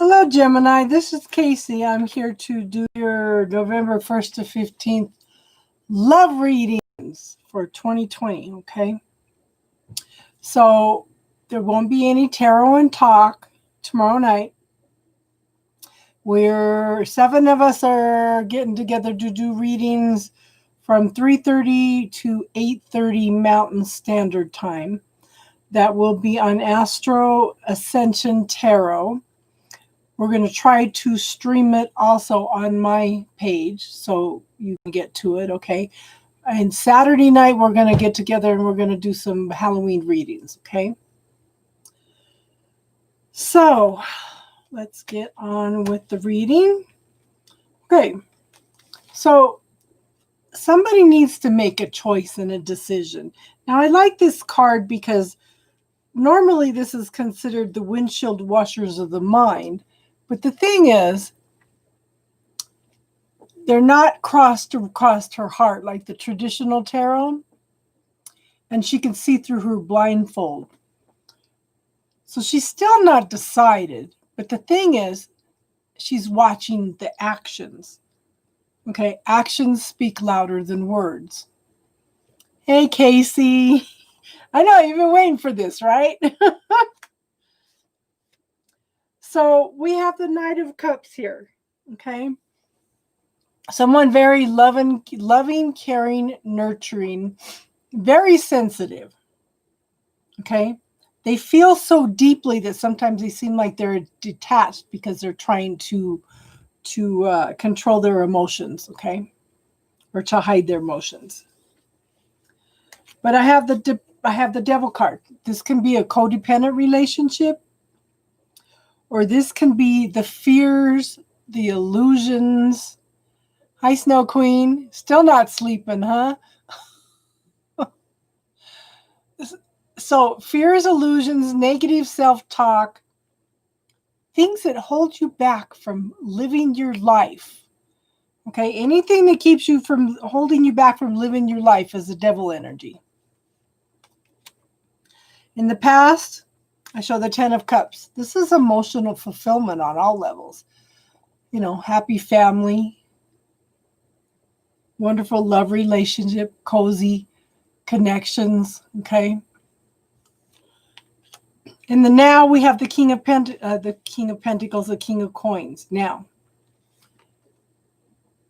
Hello, Gemini. This is Casey. I'm here to do your November 1st to 15th love readings for 2020. Okay. So there won't be any tarot and talk tomorrow night. We're 7 of us are getting together to do readings from 3:30 to 8:30 Mountain Standard Time. That will be on Astro Ascension Tarot. We're going to try to stream it also on my page so you can get to it, okay? And Saturday night, we're going to get together and we're going to do some Halloween readings, okay? So let's get on with the reading. Okay, so somebody needs to make a choice and a decision. Now, I like this card because normally this is considered the windshield washers of the mind. But the thing is, they're not crossed across her heart like the traditional tarot, and she can see through her blindfold. So she's still not decided. But the thing is, she's watching the actions. Okay, actions speak louder than words. Hey, Casey. I know you've been waiting for this, right? So we have the Knight of Cups here, okay? Someone very loving, caring, nurturing, very sensitive, okay? They feel so deeply that sometimes they seem like they're detached because they're trying to control their emotions, okay? Or to hide their emotions. But I have the Devil card. This can be a codependent relationship, or this can be the fears, the illusions. Hi, Snow Queen. Still not sleeping, huh? So fears, illusions, negative self-talk, things that hold you back from living your life. Okay, anything that keeps you from holding you back from living your life is the devil energy. In the past, I show the 10 of Cups. This is emotional fulfillment on all levels. You know, happy family, wonderful love relationship, cozy connections, okay? In the now, we have the King of Pentacles, the King of Coins. Now,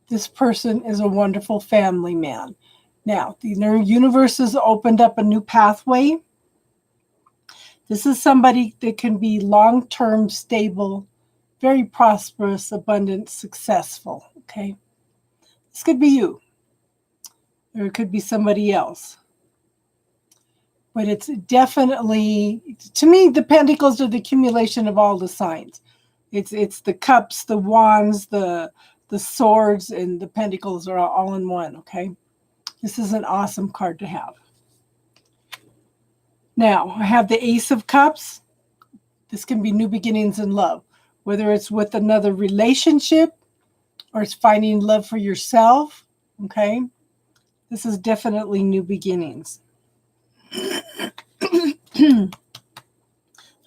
this person is a wonderful family man. Now, the universe has opened up a new pathway. This is somebody that can be long-term, stable, very prosperous, abundant, successful, okay? This could be you, or it could be somebody else. But it's definitely, to me, the pentacles are the accumulation of all the signs. It's the cups, the wands, the swords, and the pentacles are all in one, okay? This is an awesome card to have. Now, I have the Ace of Cups. This can be new beginnings in love, whether it's with another relationship or it's finding love for yourself, okay? This is definitely new beginnings. I don't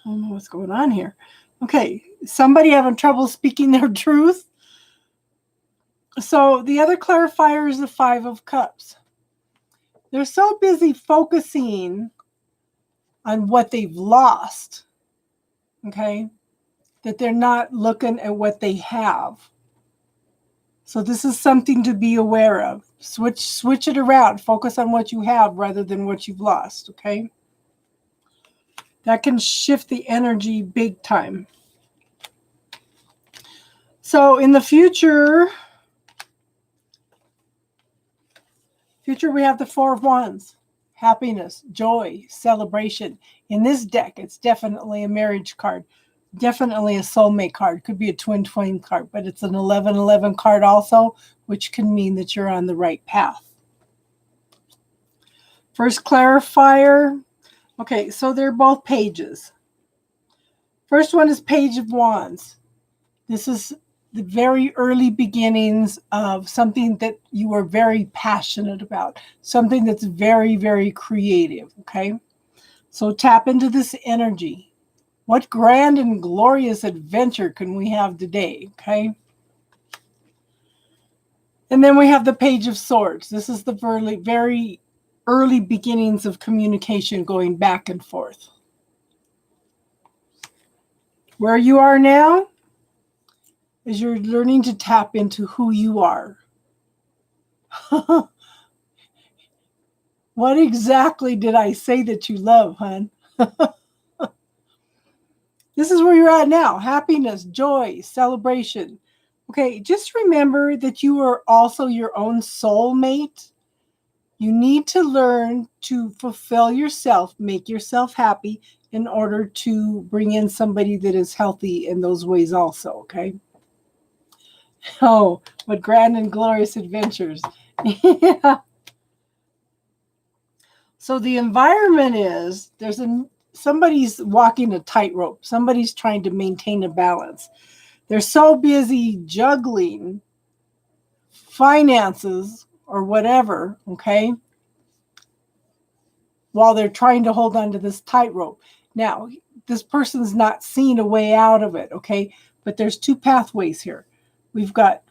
know what's going on here. Okay, somebody having trouble speaking their truth. So the other clarifier is the 5 of Cups. They're so busy focusing on what they've lost, okay, that they're not looking at what they have. So this is something to be aware of. Switch it around. Focus on what you have rather than what you've lost, okay? That can shift the energy big time. So in the future, we have the 4 of Wands. Happiness, joy, celebration. In this deck, it's definitely a marriage card. Definitely a soulmate card. Could be a twin flame card, but it's an 11-11 card also, which can mean that you're on the right path. First clarifier. Okay, so they're both pages. First one is Page of Wands. This is the very early beginnings of something that you are very passionate about, something that's very, very creative, okay? So tap into this energy. What grand and glorious adventure can we have today? Okay. And then we have the Page of Swords. This is the very early beginnings of communication going back and forth. Where you are now is you're learning to tap into who you are. What exactly did I say that you love, hon? This is where you're at now. Happiness, joy, celebration. Okay, just remember that you are also your own soulmate. You need to learn to fulfill yourself, make yourself happy in order to bring in somebody that is healthy in those ways also, okay? Oh, what grand and glorious adventures. Yeah. So the environment is, somebody's walking a tightrope. Somebody's trying to maintain a balance. They're so busy juggling finances or whatever, okay, while they're trying to hold on to this tightrope. Now, this person's not seeing a way out of it, okay? But there's two pathways here. We've got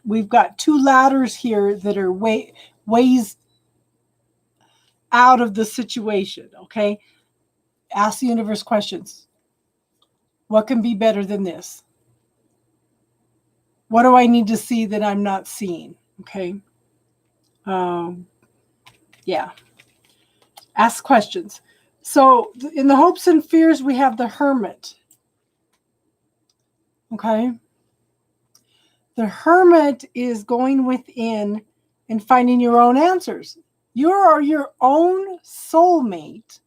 two ladders here that are ways out of the situation, okay? Ask the universe questions. What can be better than this? What do I need to see that I'm not seeing? Okay. Yeah. Ask questions. So in the hopes and fears, we have the Hermit. Okay. The Hermit is going within and finding your own answers. You are your own soulmate.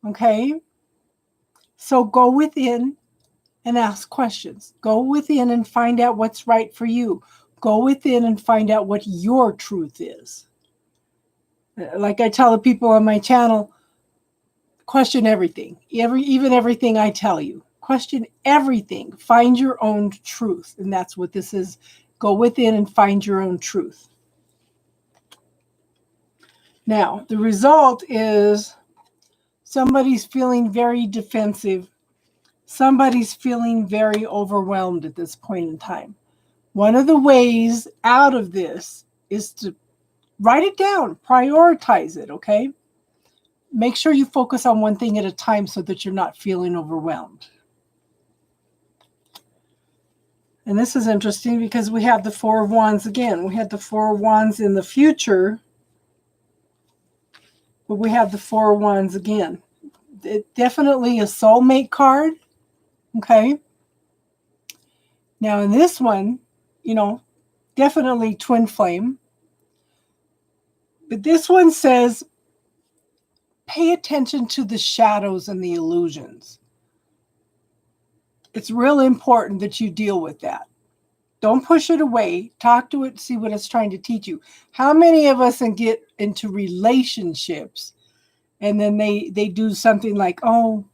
Okay. So go within and ask questions. Go within and find out what's right for you. Go within and find out what your truth is. Like I tell the people on my channel, question everything. Even everything I tell you. Question everything. Find your own truth. And that's what this is. Go within and find your own truth. Now, the result is somebody's feeling very defensive. Somebody's feeling very overwhelmed at this point in time. One of the ways out of this is to write it down, prioritize it, okay? Make sure you focus on one thing at a time so that you're not feeling overwhelmed. And this is interesting because we have the Four of Wands again. We had the Four of Wands in the future, but we have the Four of Wands again. Definitely a soulmate card, okay? Now in this one, definitely twin flame. But this one says, pay attention to the shadows and the illusions. It's real important that you deal with that. Don't push it away. Talk to it, see what it's trying to teach you. How many of us can get into relationships and then they do something like, oh,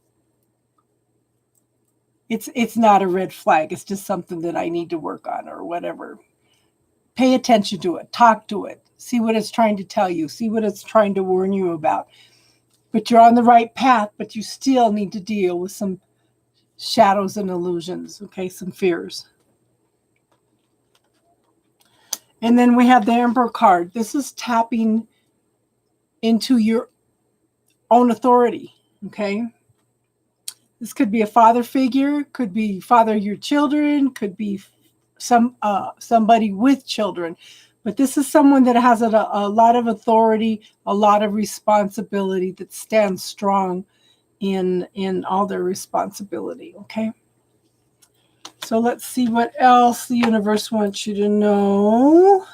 it's not a red flag. It's just something that I need to work on or whatever. Pay attention to it. Talk to it. See what it's trying to tell you. See what it's trying to warn you about. But you're on the right path, but you still need to deal with some shadows and illusions, okay, some fears. And then we have the Emperor card. This is tapping into your own authority, okay? This could be a father figure, could be father of your children, could be somebody with children. But this is someone that has a lot of authority, a lot of responsibility, that stands strong in all their responsibility, okay? So let's see what else the universe wants you to know.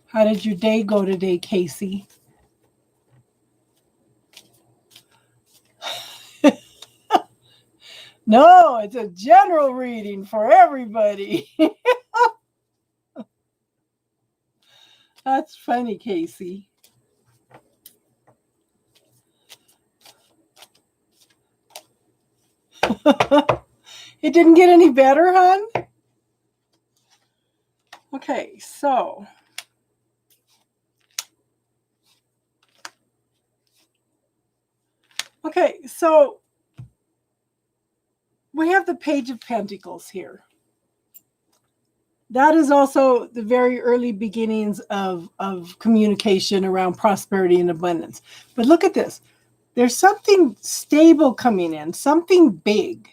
How did your day go today, Casey? No, it's a general reading for everybody. That's funny, Casey. It didn't get any better, hon? Okay, so Okay, so we have the Page of Pentacles here. That is also the very early beginnings of communication around prosperity and abundance. But look at this. There's something stable coming in, something big.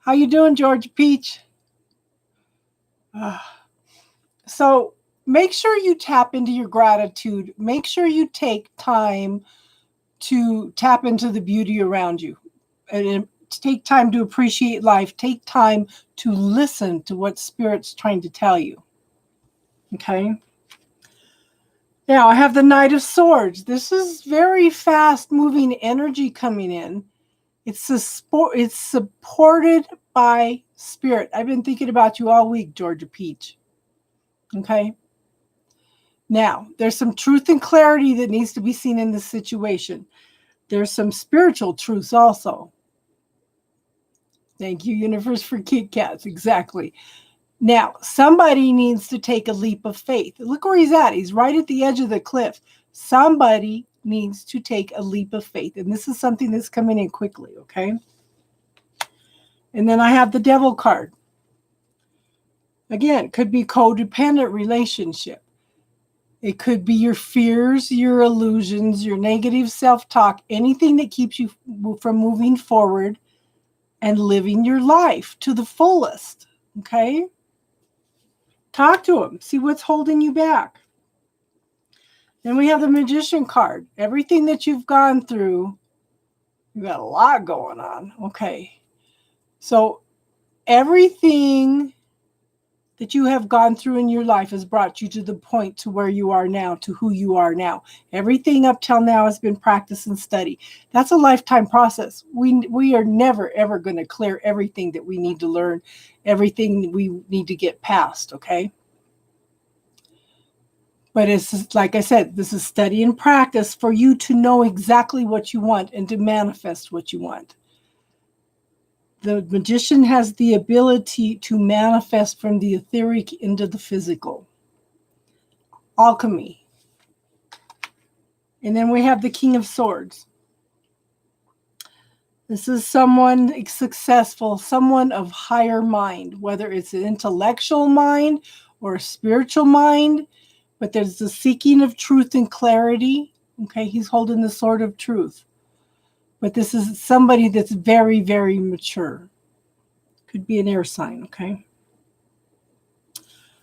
How you doing, George Peach? So make sure you tap into your gratitude. Make sure you take time to tap into the beauty around you. And take time to appreciate life. Take time to listen to what Spirit's trying to tell you. Okay? Now, I have the Knight of Swords. This is very fast-moving energy coming in. It's supported by Spirit. I've been thinking about you all week, Georgia Peach. Okay? Now, there's some truth and clarity that needs to be seen in this situation. There's some spiritual truths also. Thank you, Universe, for Kit Kats. Exactly. Now, somebody needs to take a leap of faith. Look where he's at. He's right at the edge of the cliff. Somebody needs to take a leap of faith. And this is something that's coming in quickly, okay? And then I have the Devil card. Again, could be codependent relationship. It could be your fears, your illusions, your negative self-talk, anything that keeps you from moving forward and living your life to the fullest, okay? Talk to him. See what's holding you back. Then we have the Magician card. Everything that you've gone through, you've got a lot going on. Okay. So everything that you have gone through in your life has brought you to the point to where you are now, to who you are now. Everything up till now has been practice and study. That's a lifetime process. We are never, ever going to clear everything that we need to learn, everything we need to get past, okay? But it's like I said, this is study and practice for you to know exactly what you want and to manifest what you want. The Magician has the ability to manifest from the etheric into the physical. Alchemy. And then we have the King of Swords. This is someone successful, someone of higher mind, whether it's an intellectual mind or a spiritual mind, but there's the seeking of truth and clarity. Okay, he's holding the sword of truth. But this is somebody that's very, very mature. Could be an air sign, okay?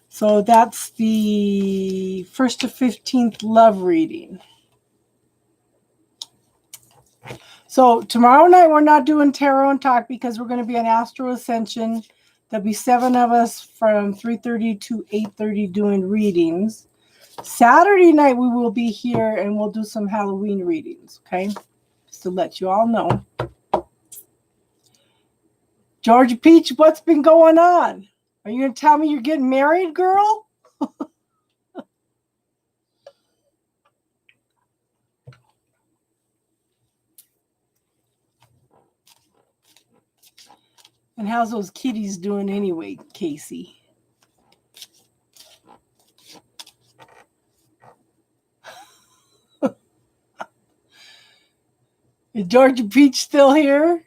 So that's the 1st to 15th love reading. So tomorrow night we're not doing tarot and talk because we're going to be on Astro Ascension. There'll be 7 of us from 3:30 to 8:30 doing readings. Saturday night we will be here and we'll do some Halloween readings, okay? Just to let you all know. Georgia Peach, what's been going on? Are you going to tell me you're getting married, girl? And how's those kitties doing anyway, Casey? Is Georgia Peach still here?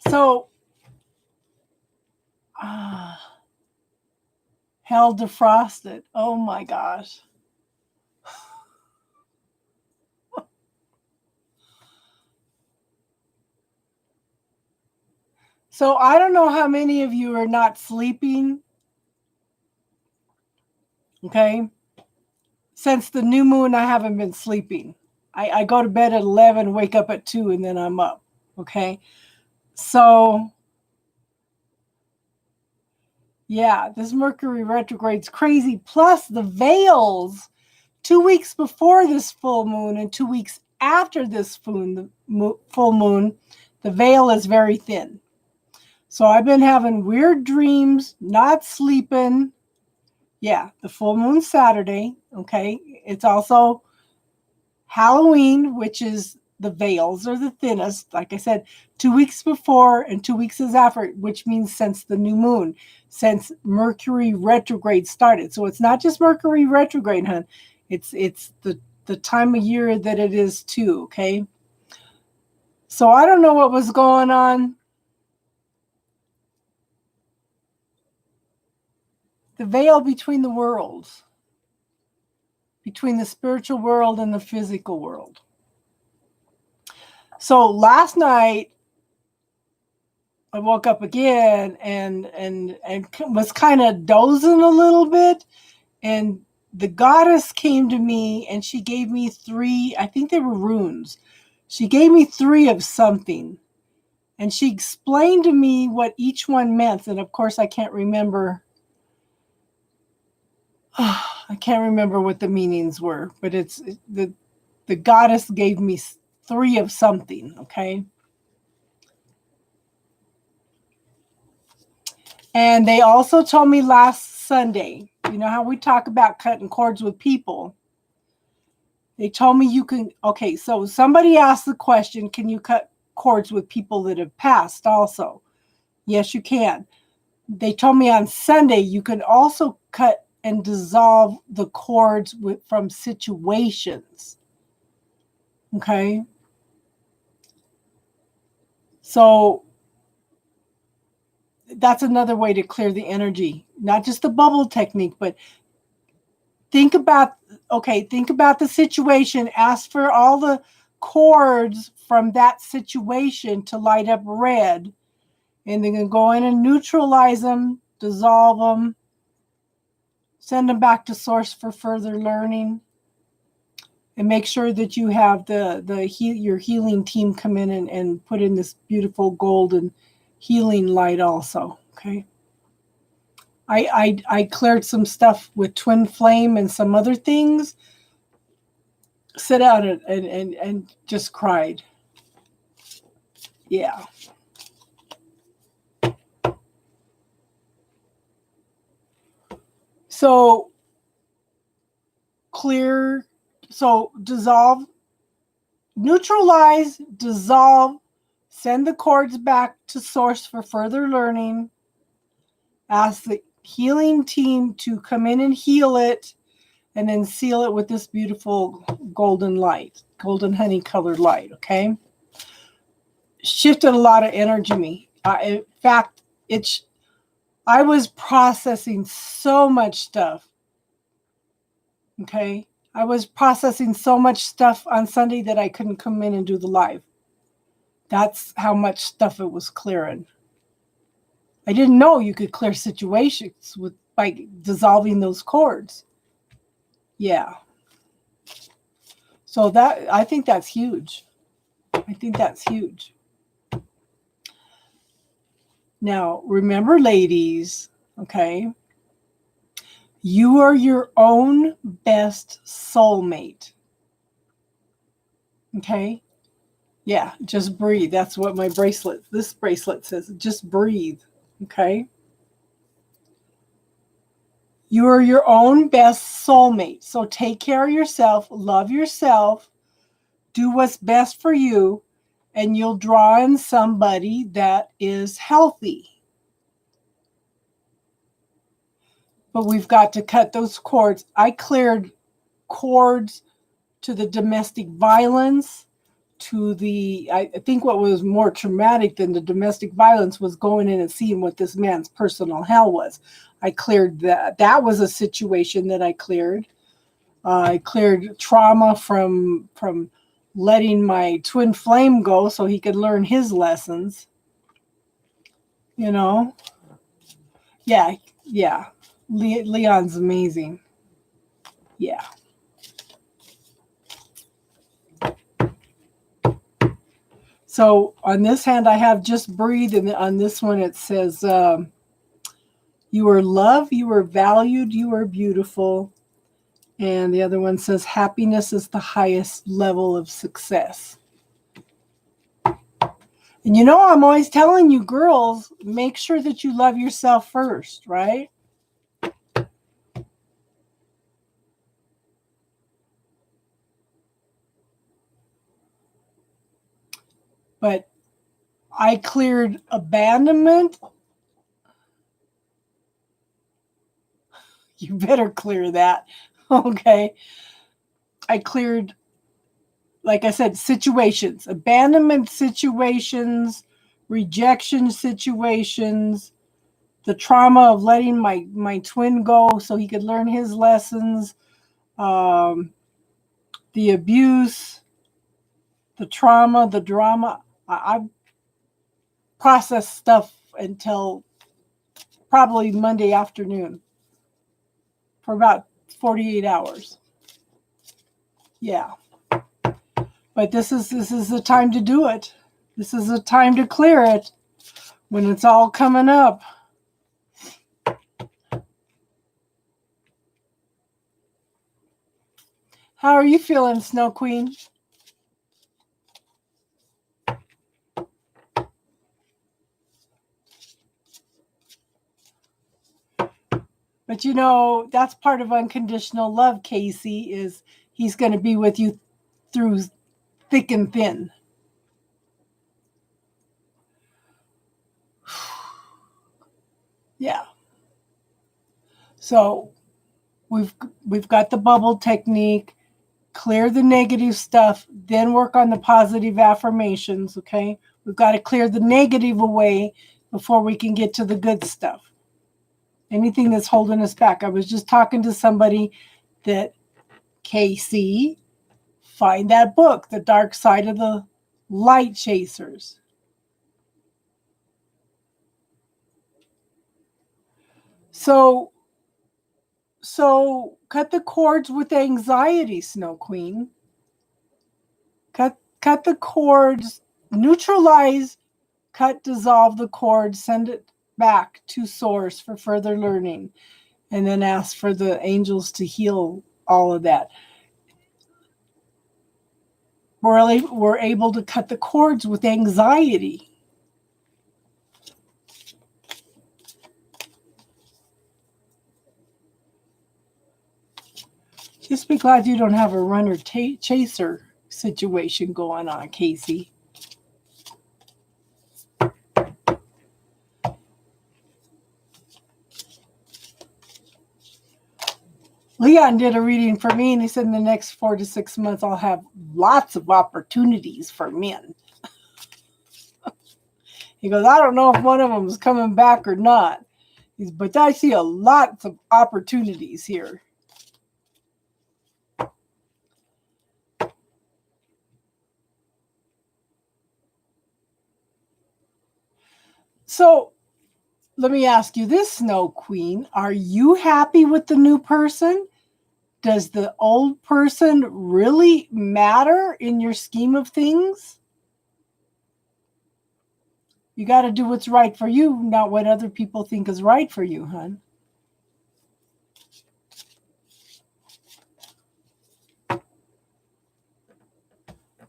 So, hell defrosted. Oh my gosh. So I don't know how many of you are not sleeping. Okay. Since the new moon, I haven't been sleeping. I go to bed at 11, wake up at 2, and then I'm up. Okay. So, yeah, this Mercury retrograde's crazy. Plus the veils 2 weeks before this full moon and 2 weeks after this full moon, the veil is very thin. So I've been having weird dreams, not sleeping. Yeah, the full moon Saturday. Okay. It's also Halloween, which is the veils are the thinnest, like I said, 2 weeks before and 2 weeks after, which means since the new moon, since Mercury retrograde started. So it's not just Mercury retrograde, hun. It's the time of year that it is too, okay? So I don't know what was going on. The veil between the worlds, between the spiritual world and the physical world. So last night I woke up again and was kind of dozing a little bit, and the goddess came to me and she gave me 3, I think they were runes. She gave me 3 of something, and she explained to me what each one meant. And of course I can't remember. I can't remember what the meanings were, but it's the goddess gave me 3 of something, okay? And they also told me last Sunday, you know how we talk about cutting cords with people? They told me you can, okay, so somebody asked the question, can you cut cords with people that have passed also? Yes, you can. They told me on Sunday you can also cut and dissolve the cords from situations. Okay? So that's another way to clear the energy. Not just the bubble technique, but think about the situation. Ask for all the cords from that situation to light up red. And then go in and neutralize them, dissolve them, send them back to source for further learning. And make sure that you have your healing team come in and put in this beautiful golden healing light also, okay? I cleared some stuff with twin flame and some other things. Sit out and just cried. Yeah. So clear, so dissolve, neutralize, dissolve, send the cords back to source for further learning. Ask the healing team to come in and heal it, and then seal it with this beautiful golden light, golden honey colored light, okay? Shifted a lot of energy. In fact, I was processing so much stuff, okay? I was processing so much stuff on Sunday that I couldn't come in and do the live. That's how much stuff it was clearing. I didn't know you could clear situations by dissolving those cords. Yeah. So I think that's huge. I think that's huge. Now, remember, ladies, okay, you are your own best soulmate. Okay? Yeah, just breathe. That's what this bracelet says. Just breathe. Okay? You are your own best soulmate. So take care of yourself, love yourself, do what's best for you, and you'll draw in somebody that is healthy. But we've got to cut those cords. I cleared cords to the domestic violence, I think what was more traumatic than the domestic violence was going in and seeing what this man's personal hell was. I cleared that. That was a situation that I cleared. I cleared trauma from letting my twin flame go so he could learn his lessons. You know? Yeah. Leon's amazing. Yeah. So on this hand, I have just breathe, and on this one it says, you are loved, you are valued, you are beautiful. And the other one says, happiness is the highest level of success. And you know, I'm always telling you, girls, make sure that you love yourself first, right? But I cleared abandonment. You better clear that. Okay. I cleared, like I said, situations, abandonment situations, rejection situations, the trauma of letting my twin go so he could learn his lessons, the abuse, the trauma, the drama. I've processed stuff until probably Monday afternoon for about 48 hours. Yeah. But this is the time to do it. This is the time to clear it when it's all coming up. How are you feeling, Snow Queen? But you know, that's part of unconditional love, Casey, is he's going to be with you through thick and thin. Yeah. So we've got the bubble technique, clear the negative stuff, then work on the positive affirmations, okay? We've got to clear the negative away before we can get to the good stuff. Anything that's holding us back. I was just talking to somebody that, Casey, find that book, The Dark Side of the Light Chasers. So cut the cords with anxiety, Snow Queen. Cut the cords, neutralize, cut, dissolve the cords, send it back to source for further learning, and then ask for the angels to heal all of that. We're able to cut the cords with anxiety. Just be glad you don't have a runner chaser situation going on, Casey. Leon did a reading for me, and he said in the next 4 to 6 months, I'll have lots of opportunities for men. He goes, I don't know if one of them is coming back or not, but I see a lot of opportunities here. So let me ask you this, Snow Queen. Are you happy with the new person? Does the old person really matter in your scheme of things? You got to do what's right for you, not what other people think is right for you, hon.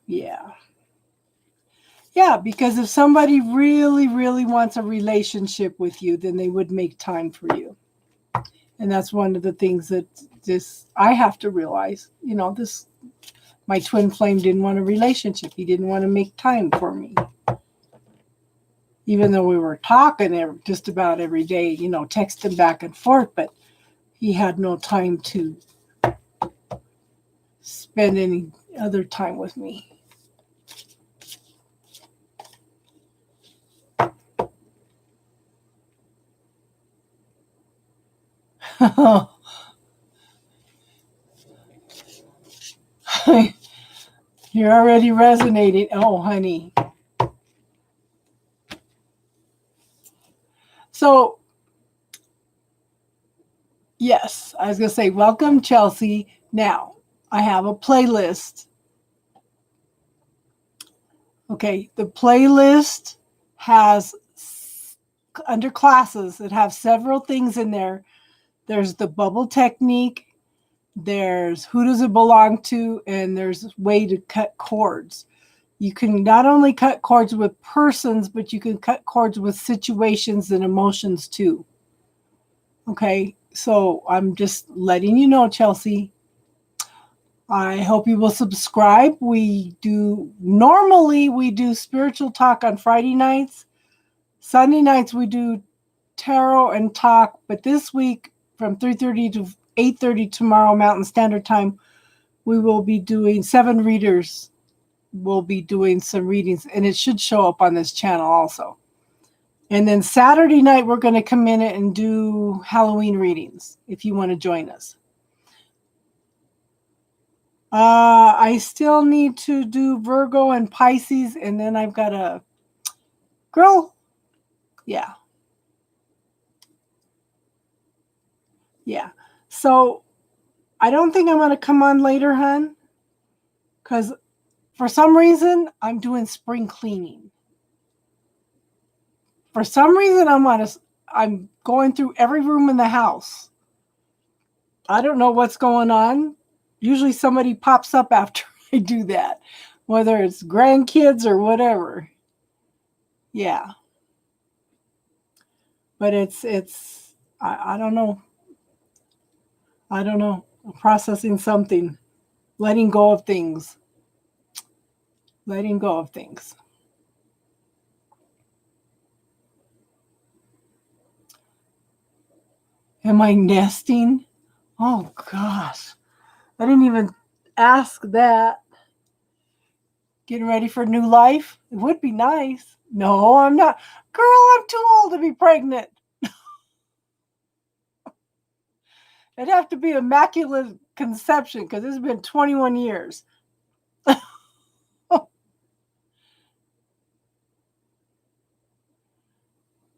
Yeah. Yeah, because if somebody really, really wants a relationship with you, then they would make time for you. And that's one of the things that I have to realize. You know, my twin flame didn't want a relationship. He didn't want to make time for me. Even though we were talking just about every day, you know, texting back and forth, but he had no time to spend any other time with me. You're already resonating. Oh, honey. So, yes, I was going to say, welcome, Chelsea. Now, I have a playlist. Okay, the playlist has, under classes, it has several things in there. There's the bubble technique, there's who does it belong to, and there's a way to cut cords. You can not only cut cords with persons, but you can cut cords with situations and emotions too. Okay, so I'm just letting you know, Chelsea. I hope you will subscribe. Normally we do spiritual talk on Friday nights. Sunday nights we do tarot and talk, but this week from 3:30 to 8:30 tomorrow Mountain Standard Time, we will be doing 7 readers. We'll be doing some readings, and it should show up on this channel also. And then Saturday night, we're going to come in and do Halloween readings if you want to join us. I still need to do Virgo and Pisces, and then I've got a girl. Yeah. Yeah. So I don't think I'm going to come on later, hon, because for some reason I'm doing spring cleaning. For some reason I'm going through every room in the house. I don't know what's going on. Usually somebody pops up after I do that, whether it's grandkids or whatever. Yeah. But I don't know. I don't know. Processing something. Letting go of things. Letting go of things. Am I nesting? Oh gosh. I didn't even ask that. Getting ready for a new life? It would be nice. No, I'm not. Girl, I'm too old to be pregnant. It'd have to be immaculate conception because it's been 21 years.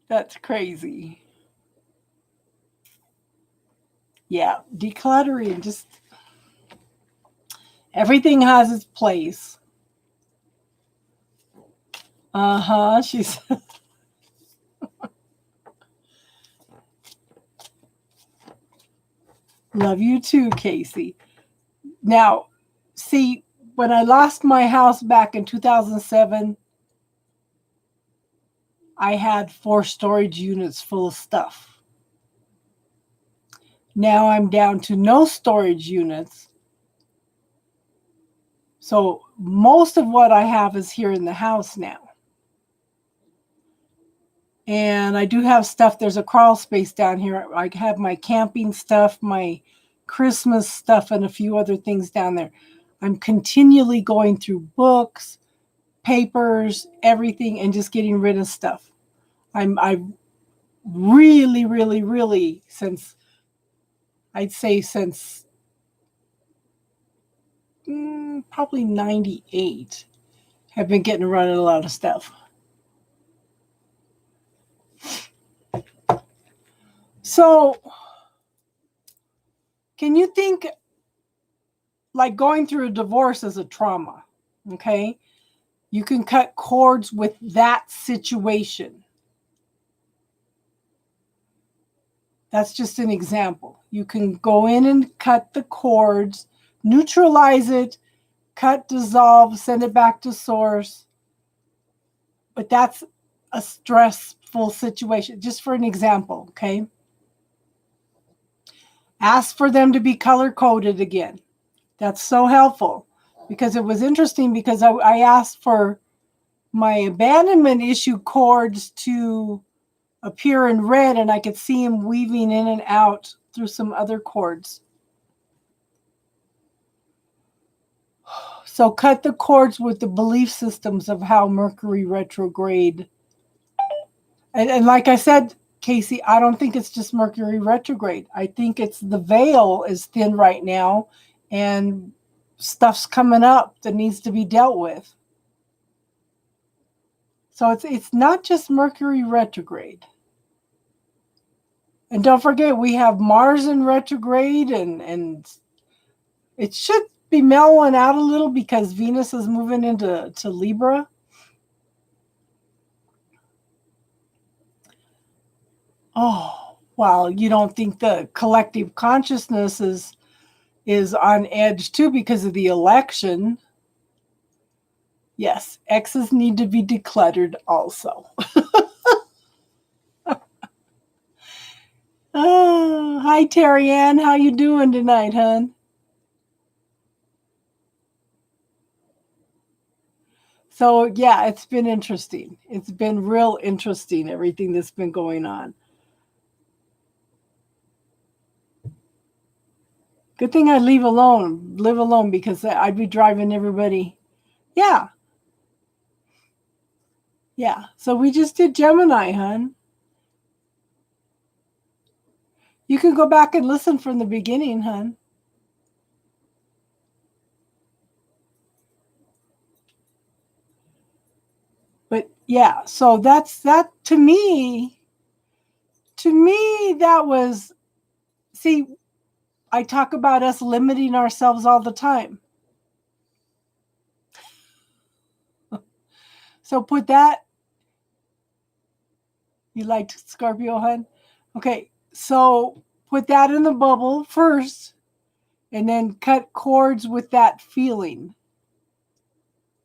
That's crazy. Yeah, decluttering. Just everything has its place. She's love you too, Casey. Now, see, when I lost my house back in 2007, I had 4 storage units full of stuff. Now I'm down to no storage units. So most of what I have is here in the house now. And I do have stuff. There's a crawl space down here. I have my camping stuff, my Christmas stuff, and a few other things down there. I'm continually going through books, papers, everything, and just getting rid of stuff. I really, really, really, since probably 98, have been getting rid of a lot of stuff. So, can you think like going through a divorce as a trauma? Okay. You can cut cords with that situation. That's just an example. You can go in and cut the cords, neutralize it, cut, dissolve, send it back to source. But that's a stressful situation, just for an example, okay? Ask for them to be color-coded again. That's so helpful because it was interesting because I asked for my abandonment issue cords to appear in red, and I could see him weaving in and out through some other cords. So cut the cords with the belief systems of how Mercury retrograde. And like I said, Casey, I don't think it's just Mercury retrograde. I think it's the veil is thin right now and stuff's coming up that needs to be dealt with. So it's not just Mercury retrograde. And don't forget, we have Mars in retrograde, and it should be mellowing out a little because Venus is moving into Libra. Oh, well, you don't think the collective consciousness is on edge too because of the election? Yes, exes need to be decluttered also. Oh, hi, Terry Ann. How you doing tonight, hon? So yeah, it's been interesting. It's been real interesting, everything that's been going on. Good thing I live alone because I'd be driving everybody. Yeah, yeah. So we just did Gemini, hon. You can go back and listen from the beginning, hon. But yeah, so that's that to me. To me, that was, see, I talk about us limiting ourselves all the time. So put that, you liked Scorpio, hun? Okay, so put that in the bubble first and then cut cords with that feeling.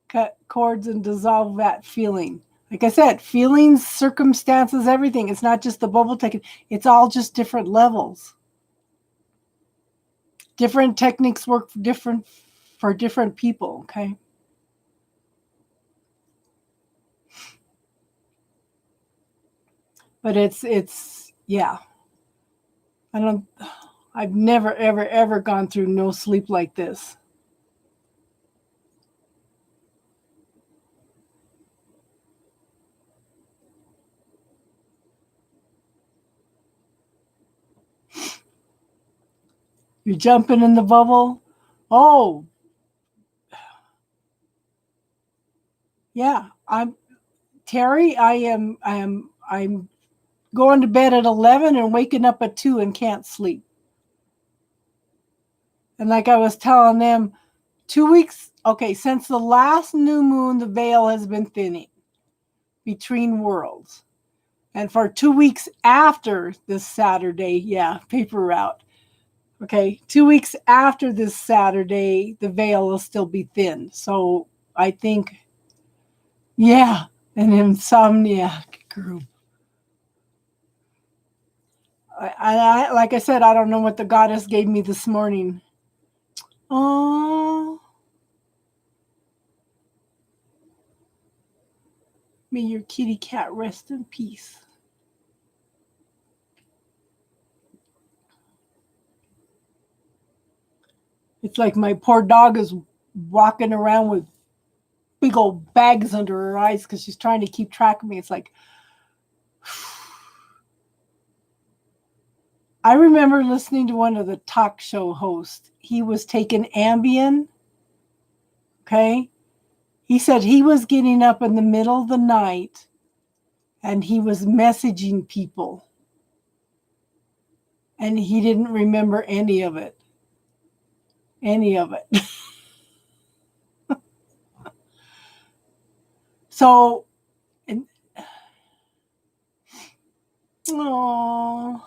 Cut cords and dissolve that feeling. Like I said, feelings, circumstances, everything. It's not just the bubble taking, it's all just different levels. Different techniques work for different people, okay? But it's yeah. I don't I've never ever gone through no sleep like this. You're jumping in the bubble. Oh, yeah. I'm Terry, I'm going to bed at 11 and waking up at 2 and can't sleep. And like I was telling them, 2 weeks, okay, since the last new moon, the veil has been thinning between worlds. And for 2 weeks after this Saturday, yeah, paper route. Okay, 2 weeks after this Saturday, the veil will still be thin. So I think, yeah, an insomniac group. Like I said, I don't know what the goddess gave me this morning. Oh, may your kitty cat rest in peace. It's like my poor dog is walking around with big old bags under her eyes because she's trying to keep track of me. It's like, I remember listening to one of the talk show hosts. He was taking Ambien. Okay. He said he was getting up in the middle of the night and he was messaging people and he didn't remember any of it. Any of it. So, and, oh,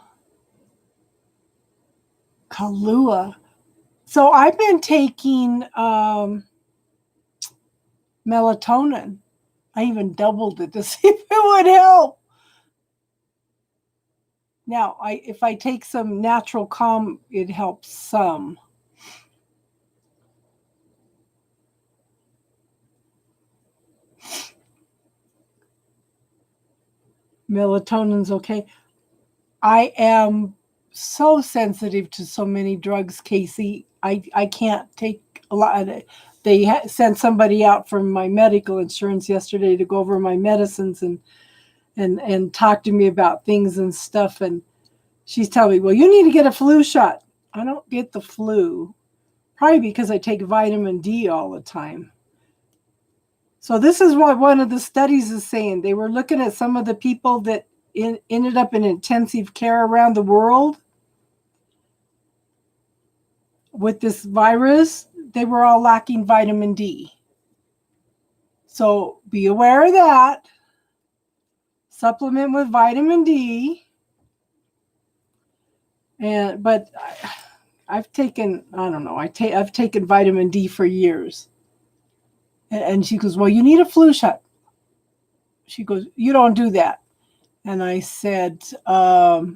Kahlua. So I've been taking melatonin. I even doubled it to see if it would help. Now, if I take some natural calm, it helps some. Melatonin's okay. I am so sensitive to so many drugs, Casey. I can't take a lot of it. They sent somebody out from my medical insurance yesterday to go over my medicines and talk to me about things and stuff. And she's telling me, well, you need to get a flu shot. I don't get the flu, probably because I take vitamin D all the time. So this is what one of the studies is saying. They were looking at some of the people that ended up in intensive care around the world with this virus. They were all lacking vitamin D. So be aware of that. Supplement with vitamin D. But I've taken, I don't know, I've taken vitamin D for years. And she goes, well, you need a flu shot. She goes, you don't do that. And I said, I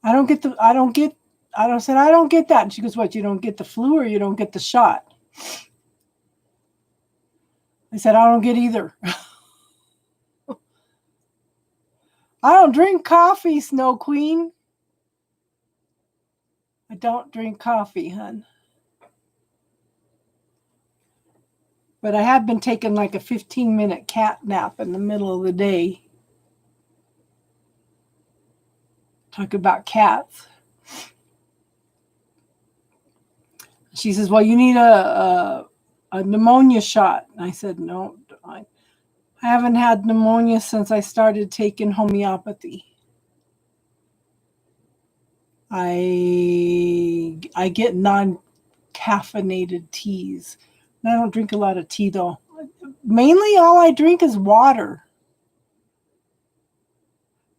don't get, I don't get that. And she goes, what, you don't get the flu or you don't get the shot? I said, I don't get either. I don't drink coffee, Snow Queen. I don't drink coffee, hun. But I have been taking like a 15-minute cat nap in the middle of the day. Talk about cats. She says, well, you need a pneumonia shot. And I said, no, I haven't had pneumonia since I started taking homeopathy. I get non-caffeinated teas. And I don't drink a lot of tea, though. Mainly all I drink is water.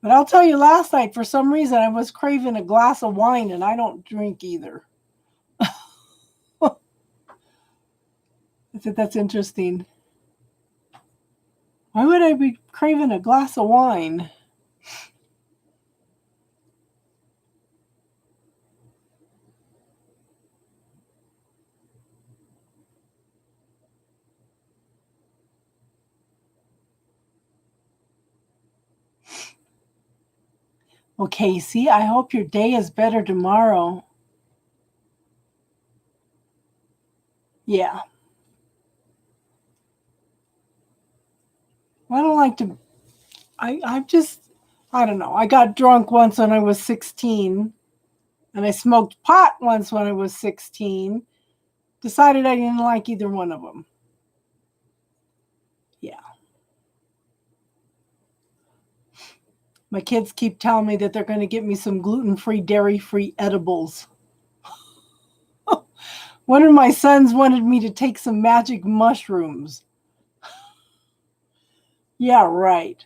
But I'll tell you, last night, for some reason, I was craving a glass of wine, and I don't drink either. I said, that's interesting. Why would I be craving a glass of wine? Well, Casey, I hope your day is better tomorrow. Yeah. I don't like to, I don't know. I got drunk once when I was 16, and I smoked pot once when I was 16. Decided I didn't like either one of them. Yeah. My kids keep telling me that they're going to get me some gluten-free, dairy-free edibles. One of my sons wanted me to take some magic mushrooms. Yeah, right.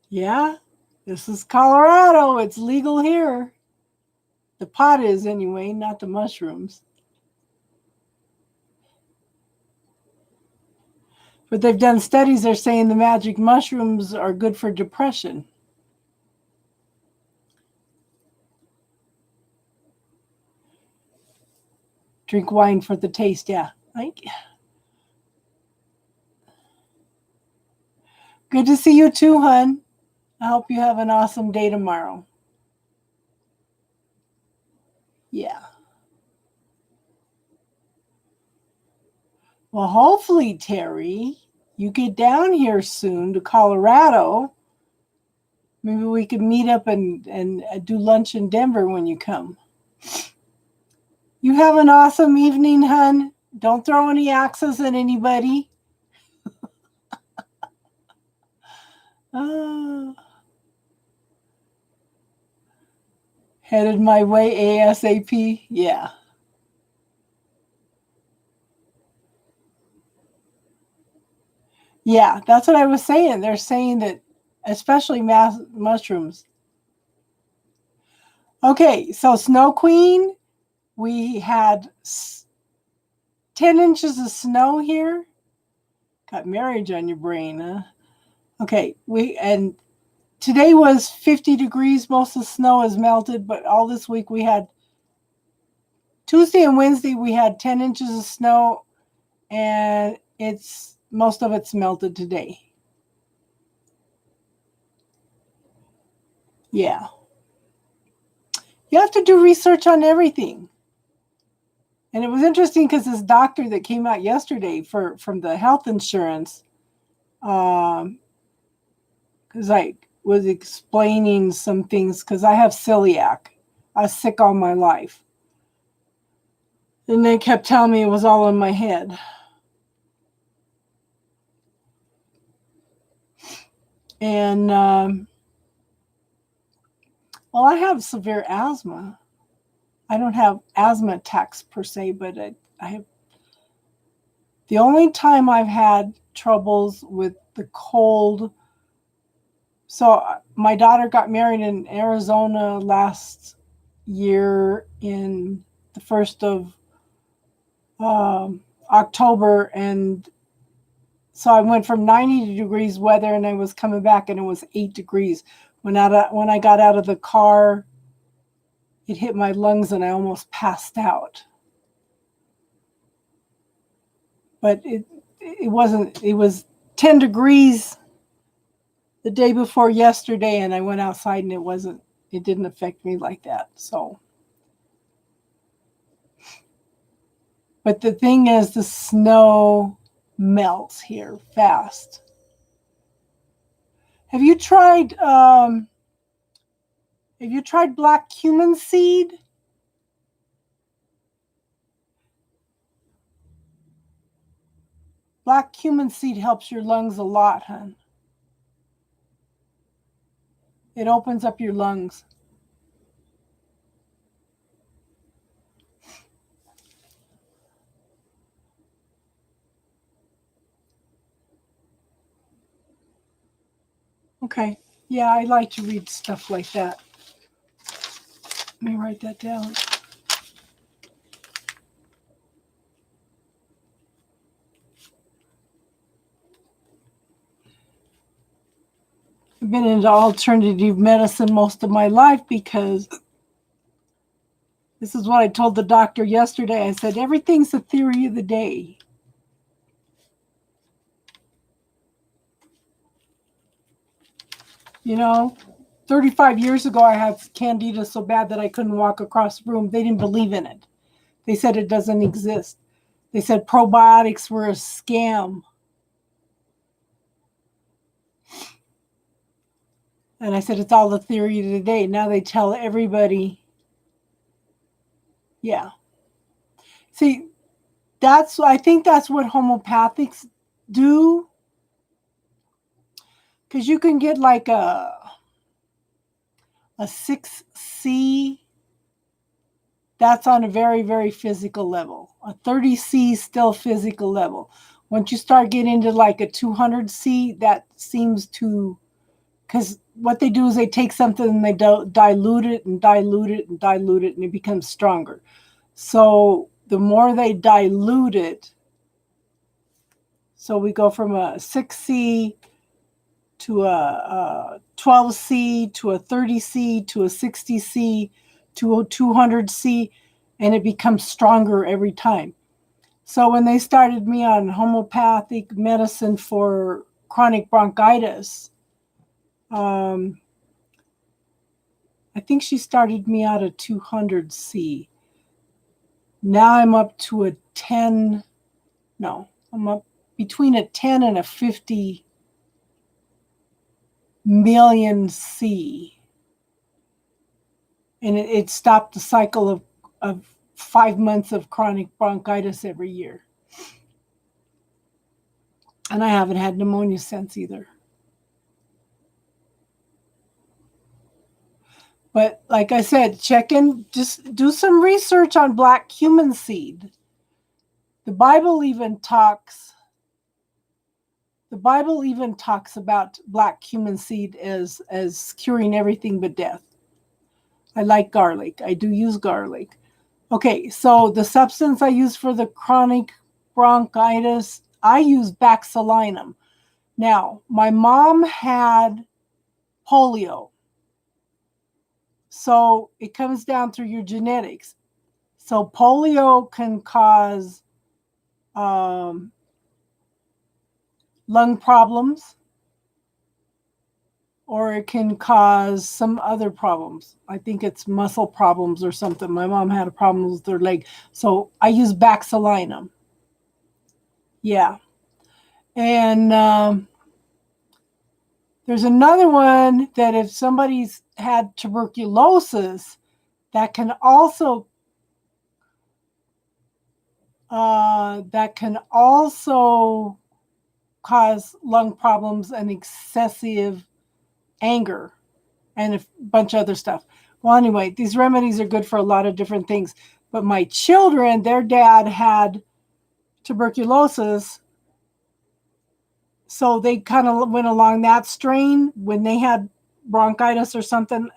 Yeah, this is Colorado. It's legal here. The pot is anyway, not the mushrooms. But they've done studies, they're saying the magic mushrooms are good for depression. Drink wine for the taste, yeah. Good to see you too, hun. I hope you have an awesome day tomorrow. Yeah. Well, hopefully, Terry, you get down here soon to Colorado. Maybe we could meet up and do lunch in Denver when you come. You have an awesome evening, hun. Don't throw any axes at anybody. Headed my way ASAP. Yeah. Yeah, that's what I was saying. They're saying that, especially mushrooms. Okay, so Snow Queen, we had 10 inches of snow here. Got marriage on your brain, huh? Okay, and today was 50 degrees. Most of the snow has melted, but all this week we had Tuesday and Wednesday we had 10 inches of snow, and most of it's melted today. Yeah. You have to do research on everything. And it was interesting because this doctor that came out yesterday from the health insurance, because I was explaining some things, because I have celiac. I was sick all my life. And they kept telling me it was all in my head. And, well, I have severe asthma. I don't have asthma attacks per se, but I have. The only time I've had troubles with the cold. So my daughter got married in Arizona last year in the 1st of October, and so I went from 90 degrees weather, and I was coming back, and it was 8 degrees, When I got out of the car, it hit my lungs and I almost passed out. But it wasn't, it was 10 degrees the day before yesterday, and I went outside and it didn't affect me like that. So, but the thing is, the snow melts here fast. Have you tried black cumin seed? Black cumin seed helps your lungs a lot, hon. It opens up your lungs. Okay. Yeah, I like to read stuff like that. Let me write that down. I've been into alternative medicine most of my life because this is what I told the doctor yesterday. I said, everything's a theory of the day. You know, 35 years ago, I had candida so bad that I couldn't walk across the room. They didn't believe in it. They said it doesn't exist. They said probiotics were a scam. And I said, it's all the theory of the day. Now they tell everybody, yeah. See, I think that's what homeopathics do. Because you can get like a 6C, that's on a very, very physical level. A 30C is still physical level. Once you start getting into like a 200C, that seems to, because what they do is they take something and they dilute it and dilute it and dilute it, and it becomes stronger. So the more they dilute it, so we go from a 6C to a 12C to a 30C to a 60C to a 200C, and it becomes stronger every time. So when they started me on homeopathic medicine for chronic bronchitis, I think she started me out at 200C. Now I'm up to a 10, no, I'm up between a 10 and a 50 million C. And it stopped the cycle of 5 months of chronic bronchitis every year. And I haven't had pneumonia since either. But like I said, check in, just do some research on black cumin seed. The Bible even talks about black cumin seed as curing everything but death. I like garlic. I do use garlic. Okay, so the substance I use for the chronic bronchitis, I use Baxalinum. Now, my mom had polio. So it comes down through your genetics. So polio can cause lung problems, or it can cause some other problems. I think it's muscle problems or something. My mom had a problem with her leg. So I use Baxalinum. Yeah. And there's another one that if somebody's had tuberculosis, that can also cause lung problems and excessive anger and a bunch of other stuff. Well, anyway, these remedies are good for a lot of different things. But my children, their dad had tuberculosis, so they kind of went along that strain. When they had bronchitis or something,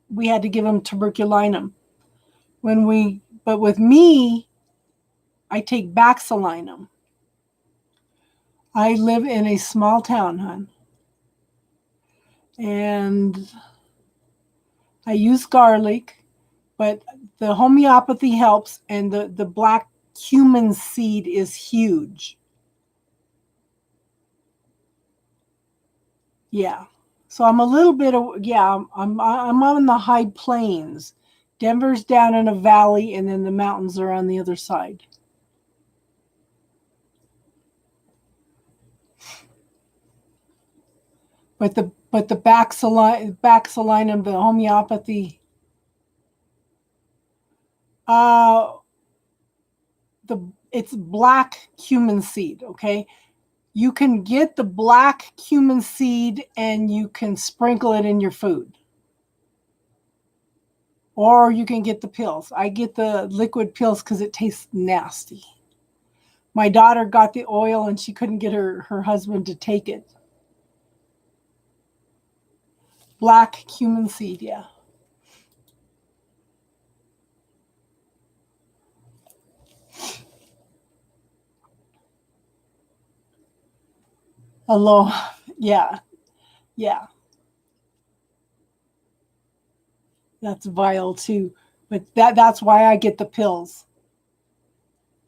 we had to give them tuberculinum. But with me, I take Baxalinum. I live in a small town, hon. And I use garlic, but the homeopathy helps, and the black cumin seed is huge. Yeah. So I'm a little bit of, yeah, I'm on the high plains. Denver's down in a valley, and then the mountains are on the other side. But the Baxalinum, the homeopathy, uh the it's black cumin seed, okay? You can get the black cumin seed and you can sprinkle it in your food. Or you can get the pills. I get the liquid pills because it tastes nasty. My daughter got the oil and she couldn't get her husband to take it. Black cumin seed, yeah. Hello. Yeah, yeah. That's vile too. But that's why I get the pills.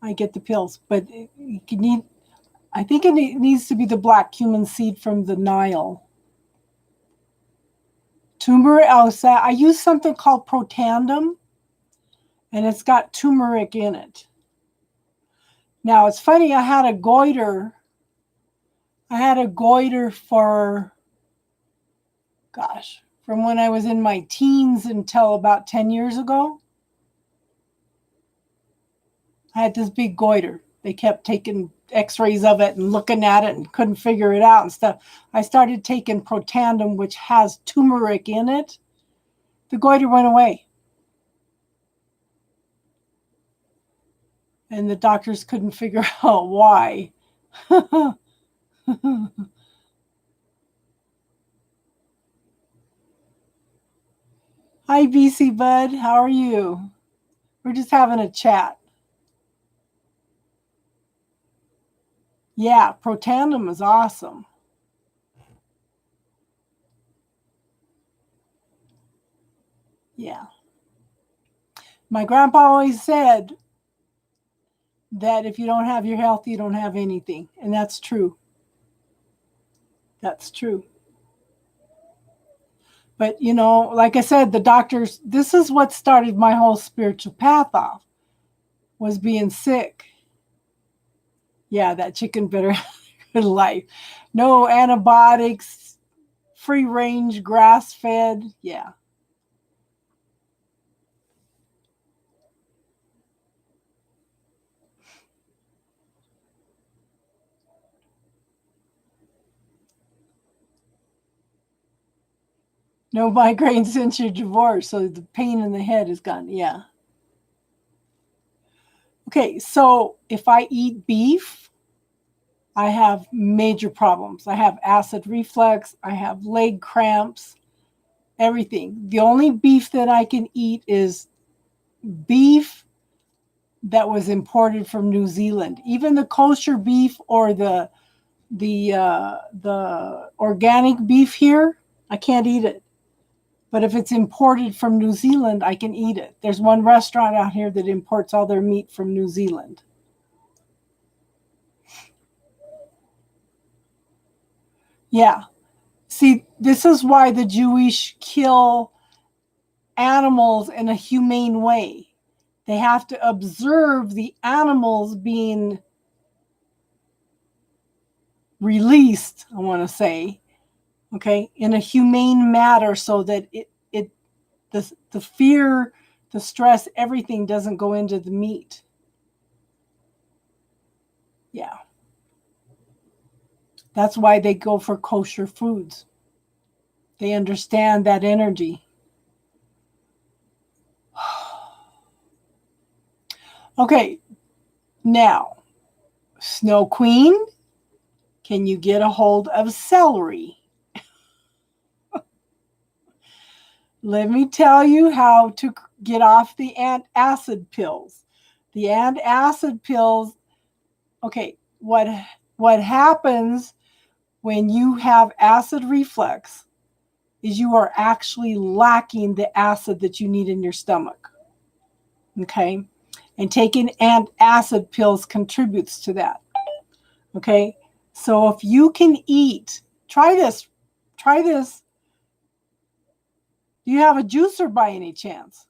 I get the pills. But you need, I think it needs to be the black cumin seed from the Nile. Turmeric. I use something called protandum, and it's got turmeric in it. Now it's funny. I had a goiter. I had a goiter for, gosh, from when I was in my teens until about 10 years ago. I had this big goiter. They kept taking x-rays of it and looking at it and couldn't figure it out and stuff. I started taking protandum, which has turmeric in it. The goiter went away. And the doctors couldn't figure out why. Hi, BC Bud. How are you? We're just having a chat. Yeah, protandum is awesome. Yeah. My grandpa always said that if you don't have your health, you don't have anything. And that's true. That's true. But, like I said, the doctors, this is what started my whole spiritual path off, was being sick. Yeah, that chicken better have a good life. No antibiotics, free range, grass fed. Yeah. No migraine since your divorce. So the pain in the head is gone. Yeah. Okay. So if I eat beef, I have major problems. I have acid reflux. I have leg cramps, everything. The only beef that I can eat is beef that was imported from New Zealand. Even the kosher beef or the organic beef here, I can't eat it. But if it's imported from New Zealand, I can eat it. There's one restaurant out here that imports all their meat from New Zealand. Yeah. See, this is why the Jewish kill animals in a humane way. They have to observe the animals being released, I want to say, okay, in a humane manner so that the fear, the stress, everything doesn't go into the meat. Yeah. That's why they go for kosher foods. They understand that energy. Okay, now, Snow Queen, can you get a hold of celery? Let me tell you how to get off the antacid pills. The antacid pills, okay, what happens when you have acid reflux is you are actually lacking the acid that you need in your stomach. Okay? And taking antacid pills contributes to that. Okay? So if you can eat, try this. Try this. Do you have a juicer by any chance?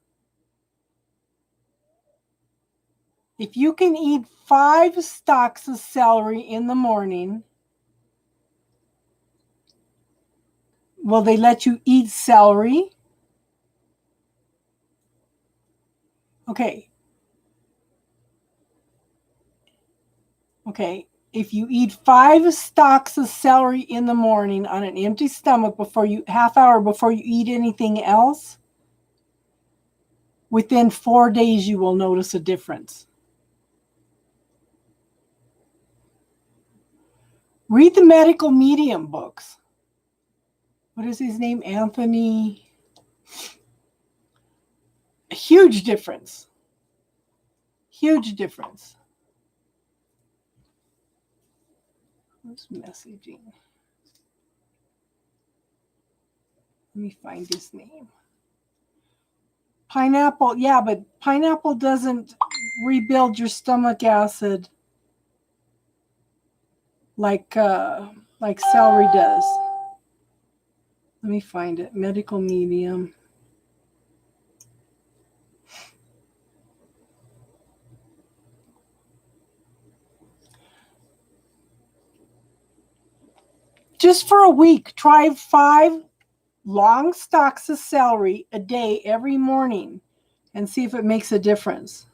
If you can eat 5 stalks of celery in the morning, will they let you eat celery? Okay. Okay. If you eat 5 stalks of celery in the morning on an empty stomach half hour before you eat anything else, within 4 days you will notice a difference. Read the medical medium books. What is his name? Anthony. A huge difference. Huge difference. What's messaging? Let me find his name. Pineapple, yeah, but pineapple doesn't rebuild your stomach acid like celery does. Let me find it. Medical medium. Just for a week, try 5 long stalks of celery a day every morning and see if it makes a difference.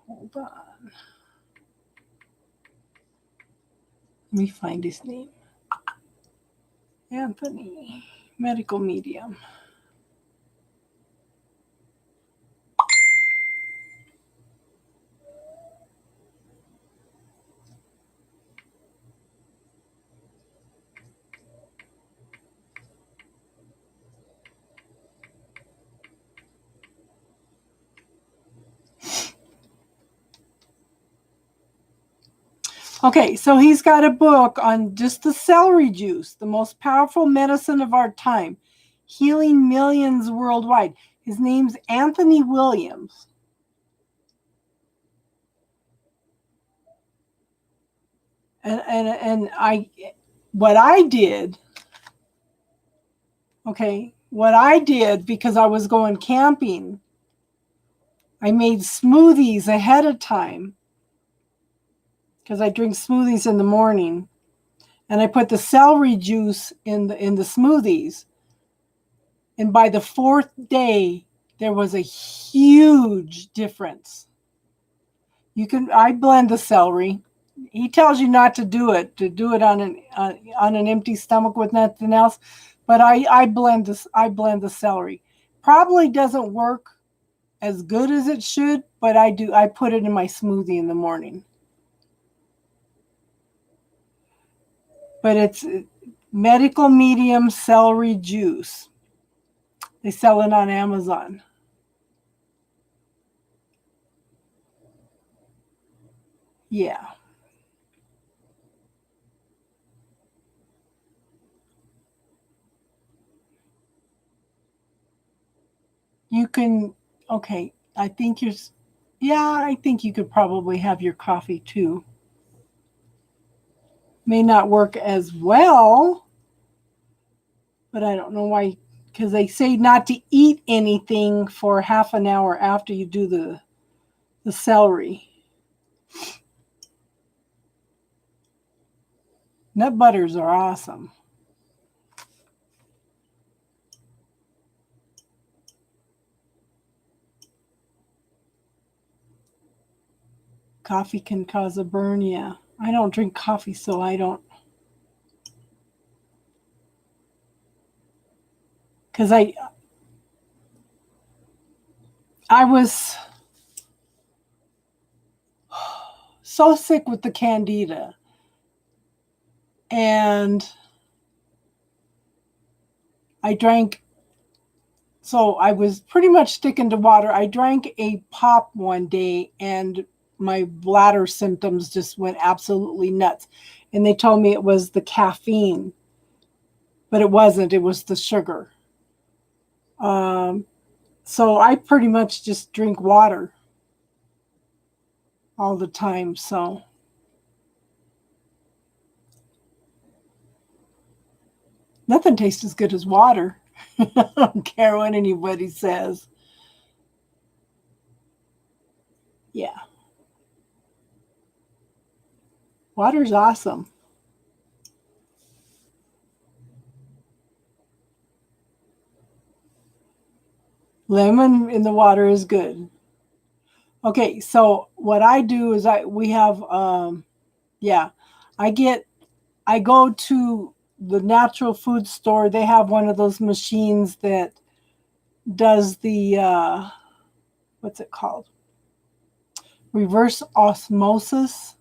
Hold on. Let me find his name. Anthony, medical medium. Okay, so he's got a book on just the celery juice, the most powerful medicine of our time, healing millions worldwide. His name's Anthony Williams. And what I did, because I was going camping, I made smoothies ahead of time because I drink smoothies in the morning, and I put the celery juice in the smoothies. And by the 4th day, there was a huge difference. I blend the celery. He tells you not to do it on an empty stomach with nothing else, but I blend the celery. Probably doesn't work as good as it should, but I put it in my smoothie in the morning. But it's medical medium celery juice. They sell it on Amazon. Yeah. You can, okay, I think I think you could probably have your coffee too. May not work as well, but I don't know why, because they say not to eat anything for half an hour after you do the celery. Nut butters are awesome. Coffee can cause a burn, yeah. I don't drink coffee, so I don't. Because I was so sick with the candida. And so I was pretty much sticking to water. I drank a pop one day, and my bladder symptoms just went absolutely nuts. And they told me it was the caffeine, but it wasn't. It was the sugar. So I pretty much just drink water all the time. So nothing tastes as good as water. I don't care what anybody says. Yeah. Water's awesome. Lemon in the water is good. Okay, so what I do is we have yeah, I go to the natural food store. They have one of those machines that does the what's it called? Reverse osmosis,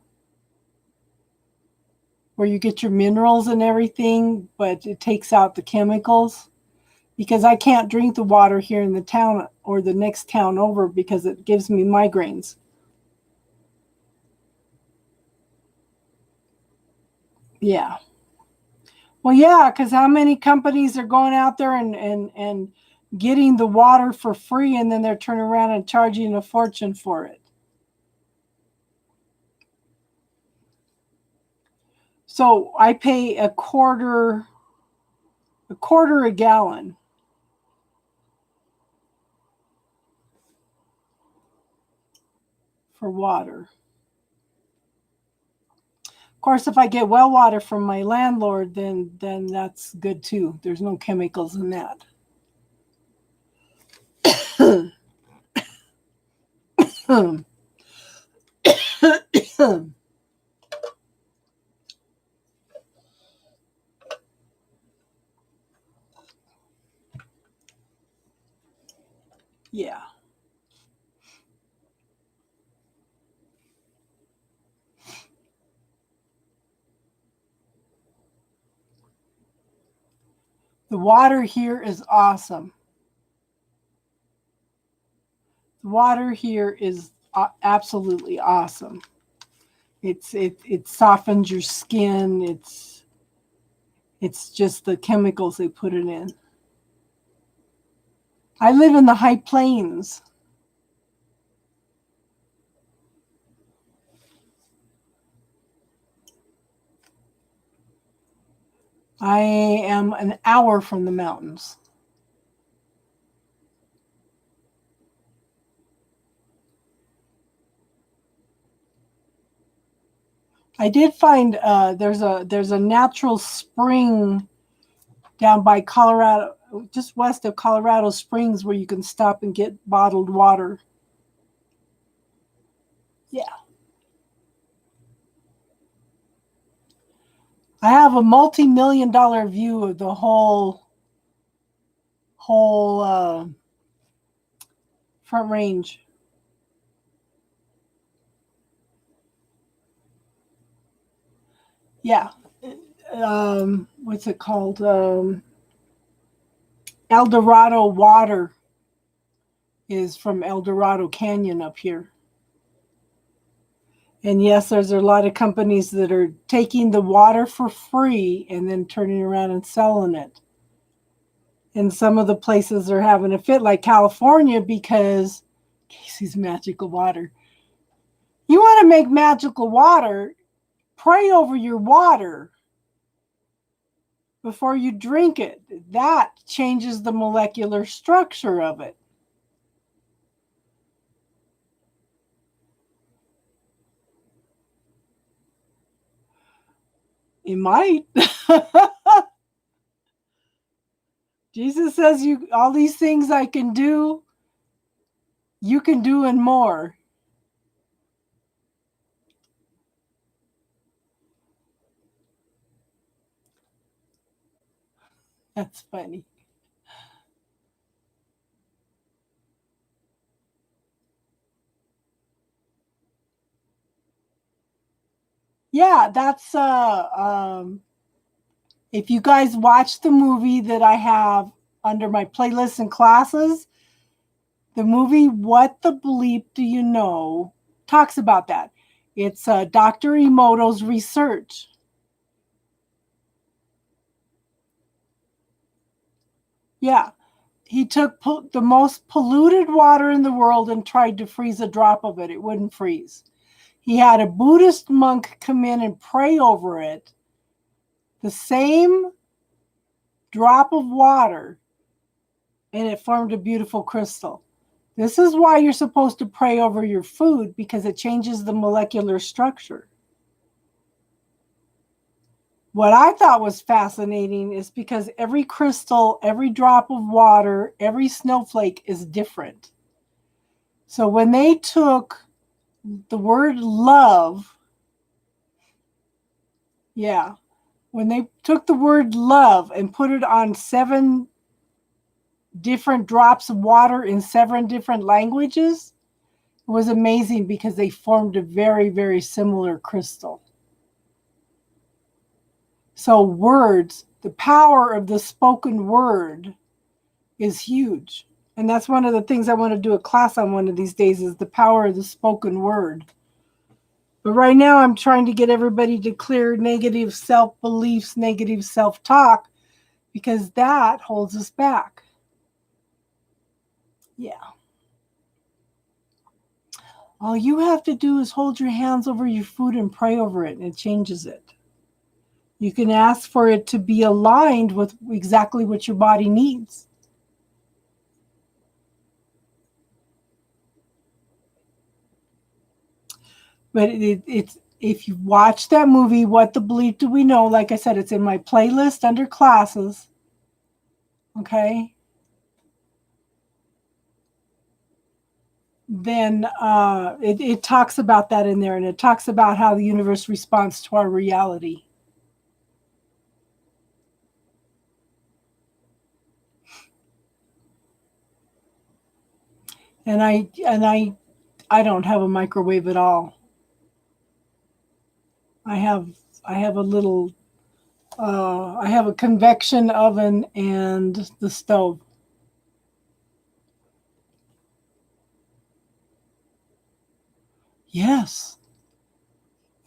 where you get your minerals and everything, but it takes out the chemicals. Because I can't drink the water here in the town or the next town over because it gives me migraines. Yeah. Well, yeah, because how many companies are going out there and getting the water for free, and then they're turning around and charging a fortune for it. So I pay a quarter a gallon for water. Of course, if I get well water from my landlord, then that's good too. There's no chemicals in that. Yeah. The water here is awesome. The water here is absolutely awesome. It softens your skin. It's just the chemicals they put it in. I live in the high plains. I am an hour from the mountains. I did find there's a natural spring down by Colorado, just west of Colorado Springs, where you can stop and get bottled water. Yeah. I have a multi-million-dollar view of the whole Front Range. Yeah. What's it called? El Dorado water is from El Dorado Canyon up here. And yes, there's a lot of companies that are taking the water for free and then turning around and selling it. And some of the places are having a fit, like California, because Casey's magical water. You want to make magical water, pray over your water before you drink it. That changes the molecular structure of it. It might. Jesus says you all these things I can do, you can do and more. That's funny. Yeah, that's if you guys watch the movie that I have under my playlists and classes, the movie What the Bleep Do You Know talks about that. It's Dr. Emoto's research. Yeah. He took the most polluted water in the world and tried to freeze a drop of it. It wouldn't freeze. He had a Buddhist monk come in and pray over it. The same drop of water, and it formed a beautiful crystal. This is why you're supposed to pray over your food, because it changes the molecular structure. What I thought was fascinating is because every crystal, every drop of water, every snowflake is different. So when they took the word love, when they took the word love and put it on 7 different drops of water in 7 different languages, it was amazing because they formed a very, very similar crystal. So words, the power of the spoken word is huge. And that's one of the things I want to do a class on one of these days, is the power of the spoken word. But right now I'm trying to get everybody to clear negative self-beliefs, negative self-talk, because that holds us back. Yeah. All you have to do is hold your hands over your food and pray over it, and it changes it. You can ask for it to be aligned with exactly what your body needs. But it's, if you watch that movie, What the Bleep Do We Know? Like I said, it's in my playlist under classes. Okay. Then it talks about that in there, and it talks about how the universe responds to our reality. And I don't have a microwave at all. I have a little I have a convection oven and the stove. Yes.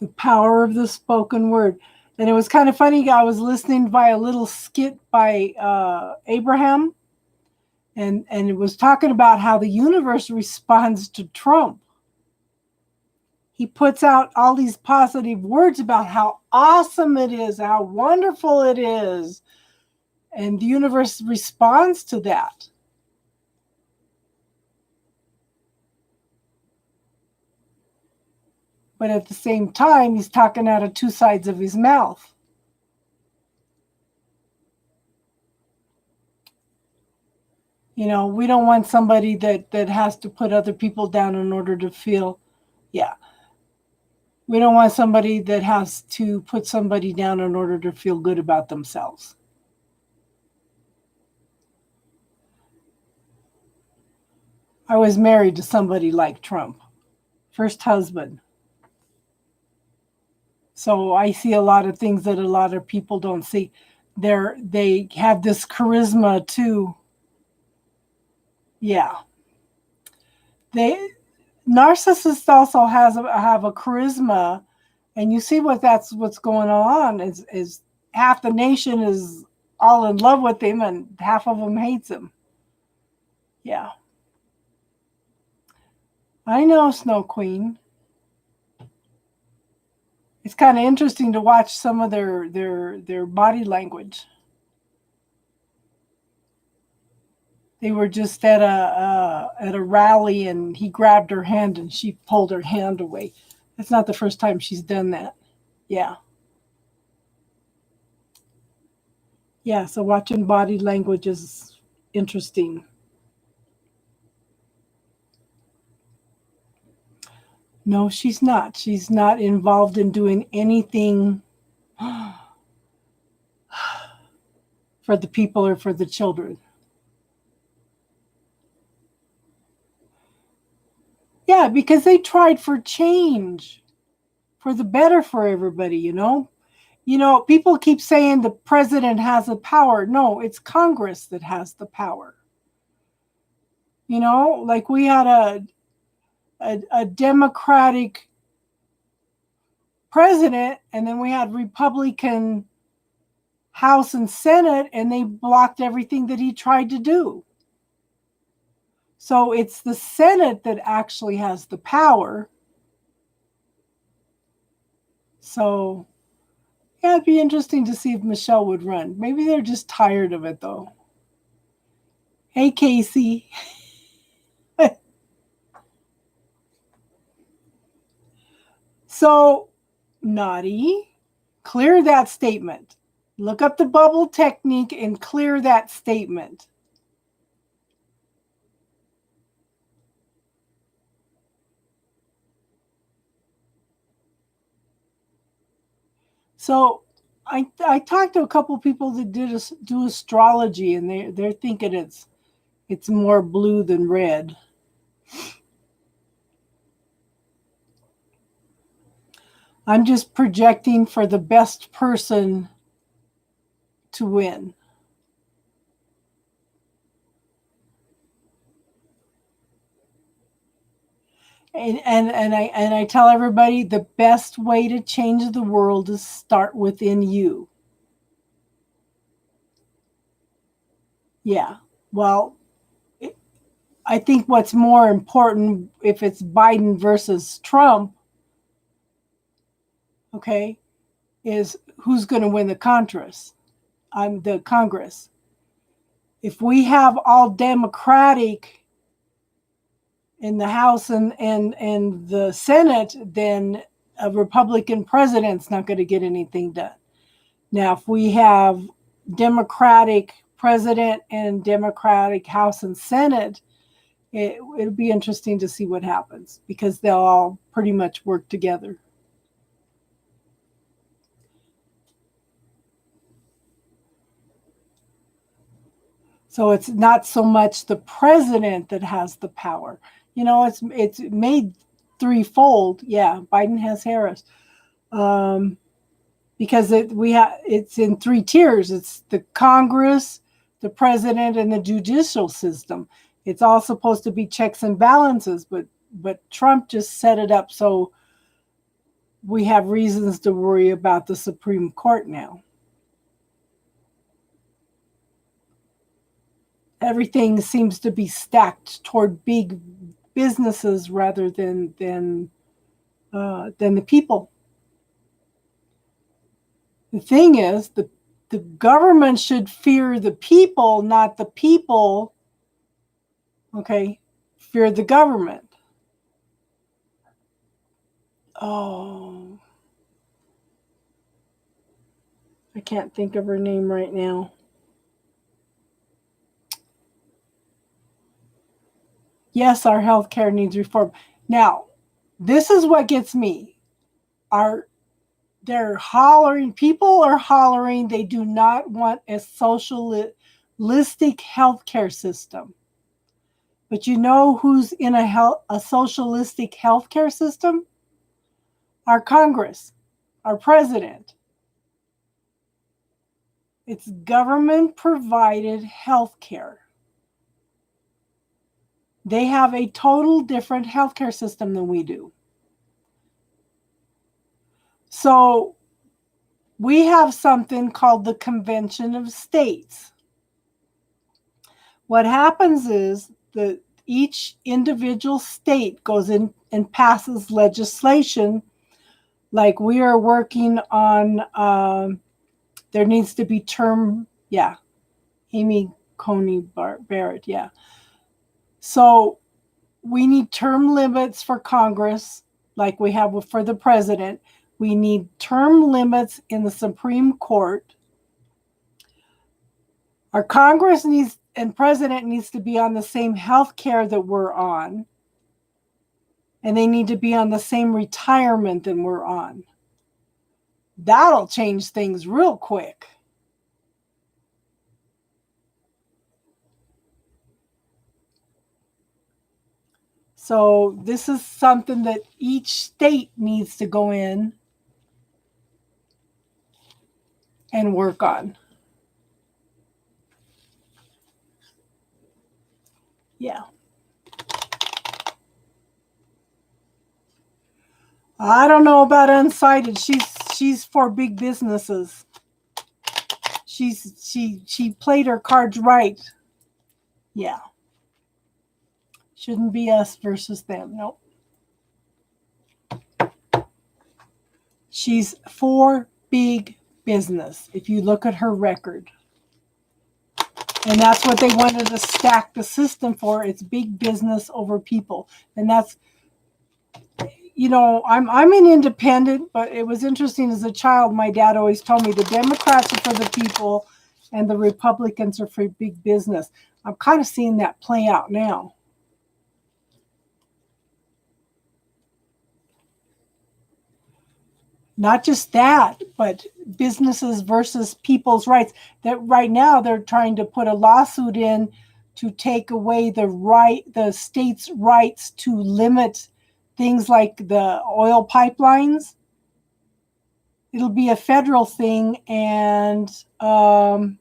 The power of the spoken word. And it was kind of funny. I was listening by a little skit by Abraham, and it was talking about how the universe responds to Trump. He puts out all these positive words about how awesome it is, how wonderful it is, and the universe responds to that. But at the same time, he's talking out of 2 sides of his mouth. You know, we don't want somebody that has to put other people down in order to feel, yeah. We don't want somebody that has to put somebody down in order to feel good about themselves. I was married to somebody like Trump, first husband. So I see a lot of things that a lot of people don't see. They have this charisma too. Yeah. Narcissists also have a charisma, and you see what's going on is half the nation is all in love with him and half of them hates him. Yeah. I know, Snow Queen. It's kind of interesting to watch some of their body language. They were just at a rally, and he grabbed her hand and she pulled her hand away. That's not the first time she's done that. Yeah. Yeah, so watching body language is interesting. No, she's not. She's not involved in doing anything for the people or for the children. Yeah, because they tried for change, for the better for everybody, you know? You know, people keep saying the president has the power. No, it's Congress that has the power. You know, like we had a Democratic president, and then we had Republican House and Senate, and they blocked everything that he tried to do. So it's the Senate that actually has the power. So yeah, it'd be interesting to see if Michelle would run. Maybe they're just tired of it, though. Hey, Casey. So, naughty, clear that statement. Look up the bubble technique and clear that statement. So, I talked to a couple of people that do astrology, and they're thinking it's more blue than red. I'm just projecting for the best person to win. And I tell everybody the best way to change the world is start within you. Yeah. Well, I think what's more important, if it's Biden versus Trump, okay, is who's going to win the Congress. The Congress. If we have all Democratic in the House and the Senate, then a Republican president's not going to get anything done. Now, if we have Democratic president and Democratic House and Senate, it'll be interesting to see what happens, because they'll all pretty much work together. So it's not so much the president that has the power. You know, it's made threefold. Yeah, Biden has Harris. Because it's in three tiers. It's the Congress, the president, and the judicial system. It's all supposed to be checks and balances, but Trump just set it up so we have reasons to worry about the Supreme Court now. Everything seems to be stacked toward big businesses rather than the people. The thing is, the government should fear the people, not the people, okay, fear the government. Oh, I can't think of her name right now. Yes, our healthcare needs reform. Now, this is what gets me. They're hollering, people are hollering they do not want a socialistic healthcare system. But you know who's in a socialistic healthcare system? Our Congress, our president. It's government provided healthcare. They have a total different healthcare system than we do. So we have something called the Convention of States. What happens is that each individual state goes in and passes legislation. Like we are working on, there needs to be Amy Coney Barrett, yeah. So we need term limits for Congress, like we have for the president. We need term limits in the Supreme Court. Our Congress needs and president needs to be on the same health care that we're on. And they need to be on the same retirement that we're on. That'll change things real quick. So this is something that each state needs to go in and work on. Yeah. I don't know about unsighted. She's for big businesses. She played her cards right. Yeah. Shouldn't be us versus them. Nope. She's for big business. If you look at her record. And that's what they wanted to stack the system for. It's big business over people. And that's, I'm an independent, but it was interesting as a child. My dad always told me the Democrats are for the people and the Republicans are for big business. I'm kind of seeing that play out now. Not just that, but businesses versus people's rights. That right now they're trying to put a lawsuit in to take away the state's rights to limit things like the oil pipelines. It'll be a federal thing, and the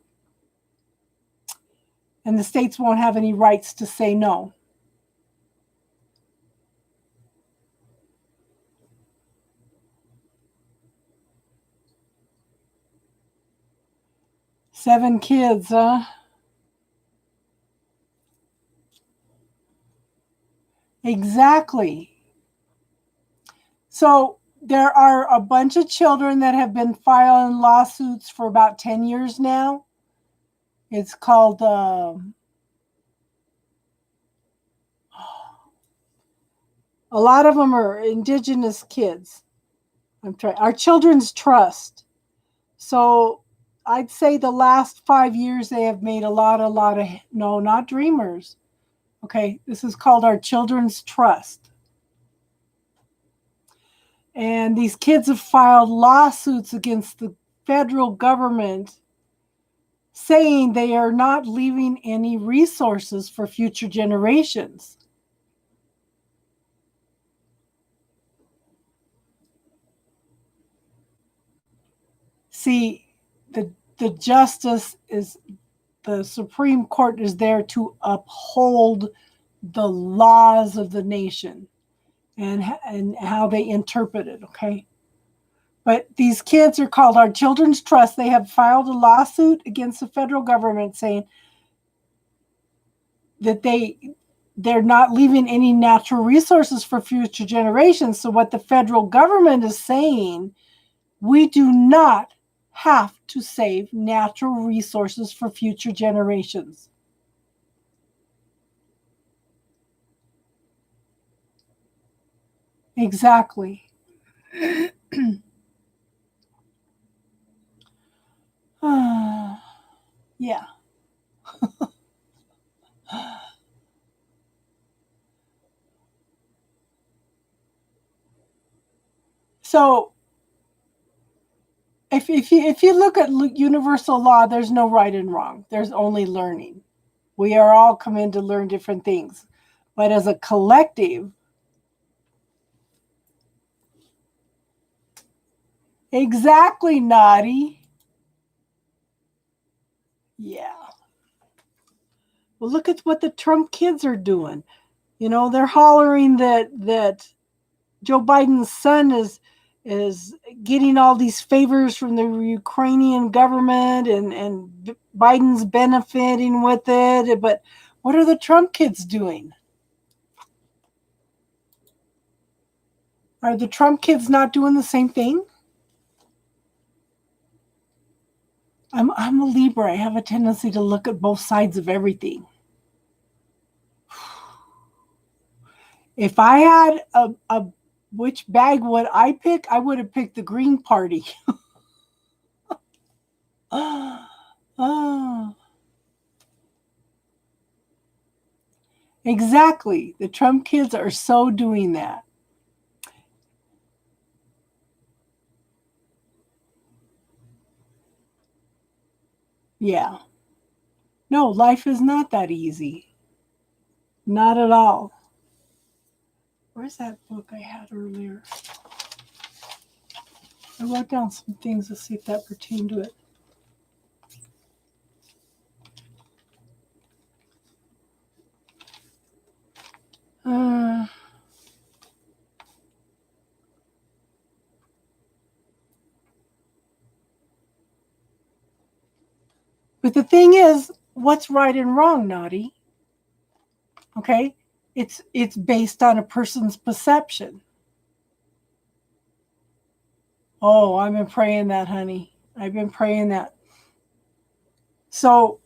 states won't have any rights to say no. Seven kids, huh? Exactly. So there are a bunch of children that have been filing lawsuits for about 10 years now. It's called, a lot of them are indigenous kids. Our Children's Trust. So I'd say the last 5 years they have made a lot of, no, not Dreamers. Okay, this is called Our Children's Trust. And these kids have filed lawsuits against the federal government saying they are not leaving any resources for future generations. See, the justice is the Supreme Court is there to uphold the laws of the nation and how they interpret it, okay? But these kids are called Our Children's Trust. They have filed a lawsuit against the federal government saying that they're not leaving any natural resources for future generations. So what the federal government is saying, we do not have to save natural resources for future generations. Exactly. Yeah. So if you look at universal law, there's no right and wrong. There's only learning. We are all coming to learn different things. But as a collective, exactly, naughty. Yeah. Well, look at what the Trump kids are doing. They're hollering that Joe Biden's son is getting all these favors from the Ukrainian government and Biden's benefiting with it. But what are the Trump kids doing? Are the Trump kids not doing the same thing? I'm a Libra. I have a tendency to look at both sides of everything. If I had a which bag would I pick? I would have picked the Green Party. Oh, exactly. The Trump kids are so doing that. Yeah. No, life is not that easy. Not at all. Where's that book I had earlier? I wrote down some things to see if that pertained to it. Uh, But the thing is, what's right and wrong, Naughty? Okay? It's based on a person's perception. Oh, I've been praying that, honey. I've been praying that. So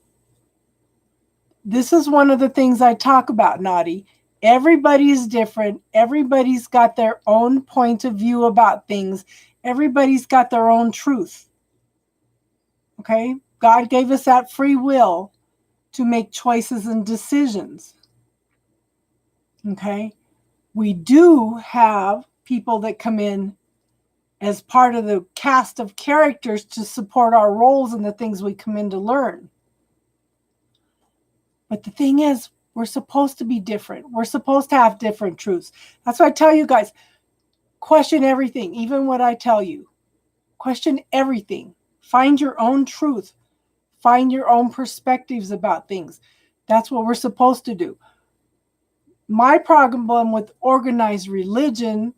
this is one of the things I talk about, Naughty. Everybody's different. Everybody's got their own point of view about things. Everybody's got their own truth. Okay? God gave us that free will to make choices and decisions. Okay? We do have people that come in as part of the cast of characters to support our roles and the things we come in to learn. But the thing is, we're supposed to be different. We're supposed to have different truths. That's why I tell you guys, question everything, even what I tell you. Question everything. Find your own truth. Find your own perspectives about things. That's what we're supposed to do. My problem with organized religion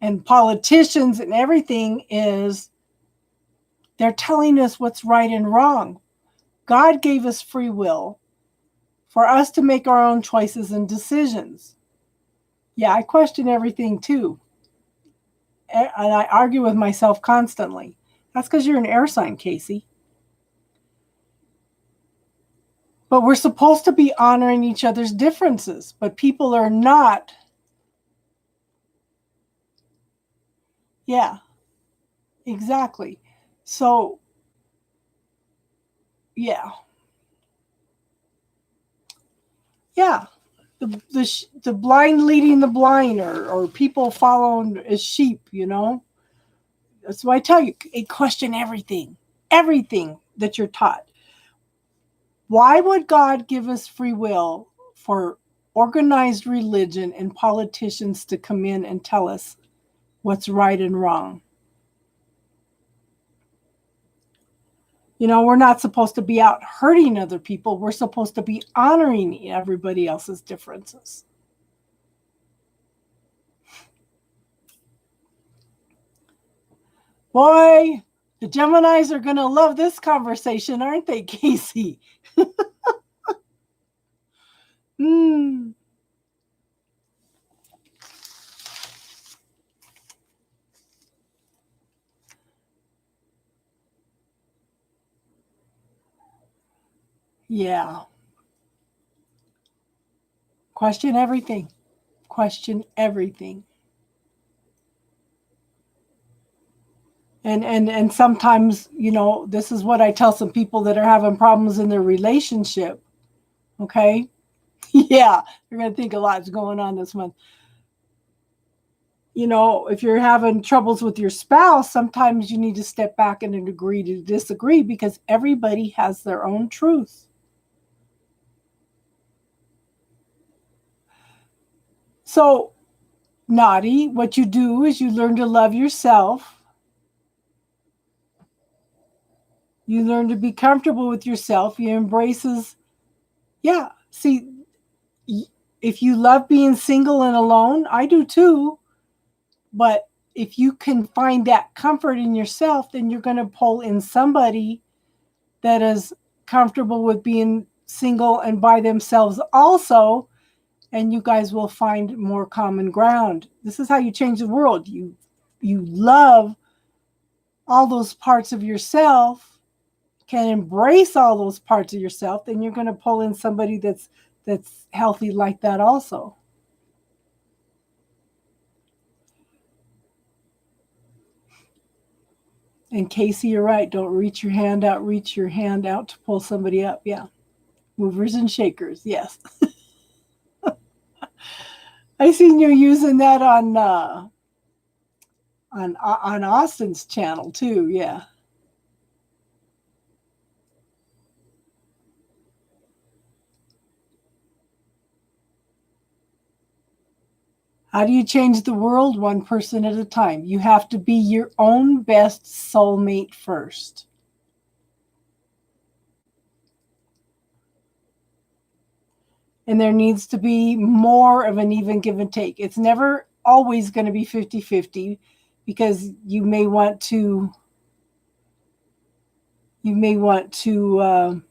and politicians and everything is they're telling us what's right and wrong. God gave us free will for us to make our own choices and decisions. Yeah, I question everything too. And I argue with myself constantly. That's because you're an air sign, Casey. But we're supposed to be honoring each other's differences, but people are not. Yeah, exactly. So, yeah. Yeah. The blind leading the blind, or people following as sheep, you know? That's why I tell you, question everything that you're taught. Why would God give us free will for organized religion and politicians to come in and tell us what's right and wrong? You know, we're not supposed to be out hurting other people. We're supposed to be honoring everybody else's differences. Boy, the Geminis are going to love this conversation, aren't they, Casey? Hmm. Yeah. Question everything. Question everything. And sometimes, you know, this is what I tell some people that are having problems in their relationship. Okay? Yeah, they're going to think a lot's going on this month. You know, if you're having troubles with your spouse, sometimes you need to step back and agree to disagree, because everybody has their own truth. So, Naughty, what you do is you learn to love yourself. You learn to be comfortable with yourself. You embraces, yeah. See, if you love being single and alone, I do too. But if you can find that comfort in yourself, then you're going to pull in somebody that is comfortable with being single and by themselves also, and you guys will find more common ground. This is how you change the world. You love all those parts of yourself, can embrace all those parts of yourself, then you're going to pull in somebody that's healthy like that also. And Casey, you're right. Don't reach your hand out. Reach your hand out to pull somebody up. Yeah. Movers and shakers. Yes. I seen you using that on Austin's channel too. Yeah. How do you change the world? One person at a time. You have to be your own best soulmate first. And there needs to be more of an even give and take. It's never always going to be 50-50, because you may want to You may want to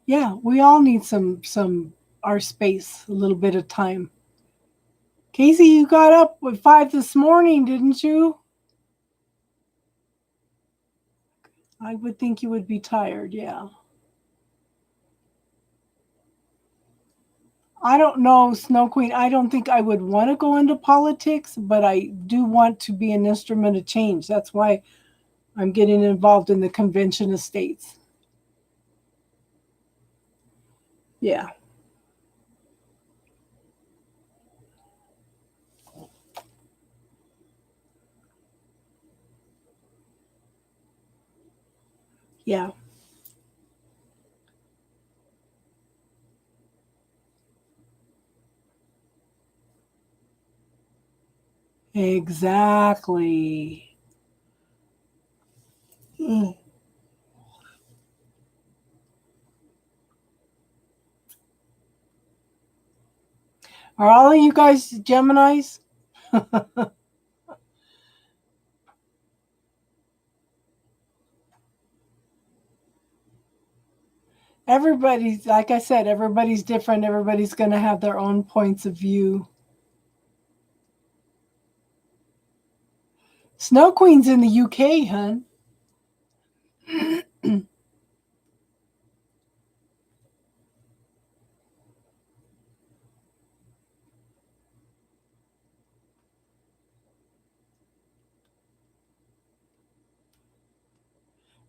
yeah, we all need some our space, a little bit of time. Casey, you got up at 5 this morning, didn't you? I would think you would be tired, yeah. I don't know, Snow Queen. I don't think I would want to go into politics, but I do want to be an instrument of change. That's why I'm getting involved in the Convention of States. Yeah. Yeah. Exactly. Mm. Are all of you guys Geminis? Everybody's, like I said, everybody's different. Everybody's going to have their own points of view. Snow Queen's in the UK, hun.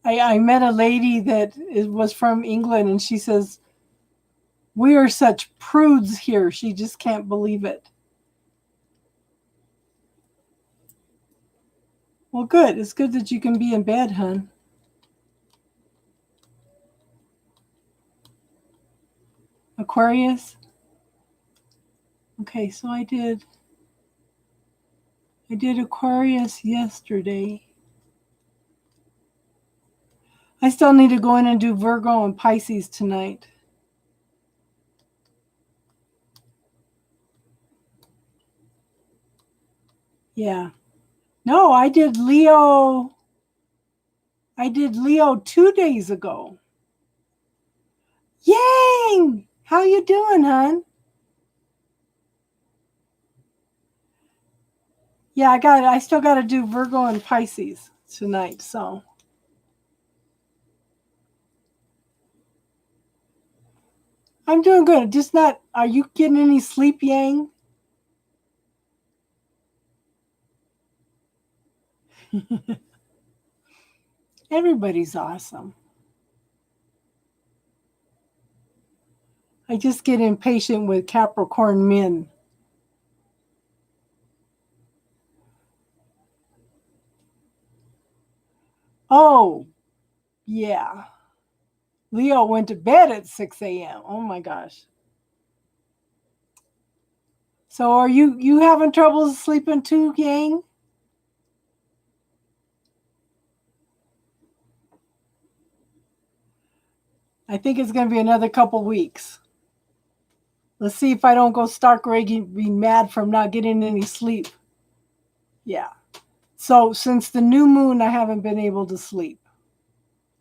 I met a lady that was from England, and she says, "We are such prudes here." She just can't believe it. Well, good. It's good that you can be in bed, hun. Aquarius. Okay, so I did Aquarius yesterday. I still need to go in and do Virgo and Pisces tonight. Yeah. No, I did Leo. I did Leo 2 days ago. Yang! How you doing, hun? Yeah, I still gotta do Virgo and Pisces tonight, so I'm doing good. Just not, are you getting any sleep, Yang? Everybody's awesome. I just get impatient with Capricorn men. Oh, yeah. Leo went to bed at 6 a.m. Oh my gosh. So are you having trouble sleeping too, Yang? I think it's going to be another couple weeks. Let's see if I don't go stark raging, be mad from not getting any sleep. Yeah. So since the new moon, I haven't been able to sleep.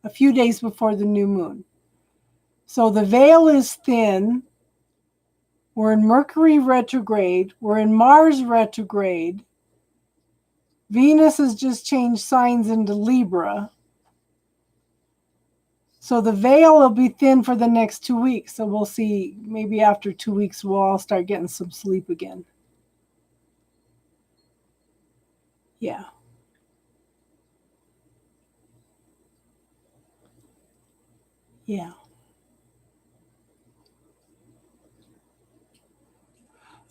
A few days before the new moon. So the veil is thin. We're in Mercury retrograde. We're in Mars retrograde. Venus has just changed signs into Libra. So the veil will be thin for the next 2 weeks. So we'll see. Maybe after 2 weeks, we'll all start getting some sleep again. Yeah. Yeah.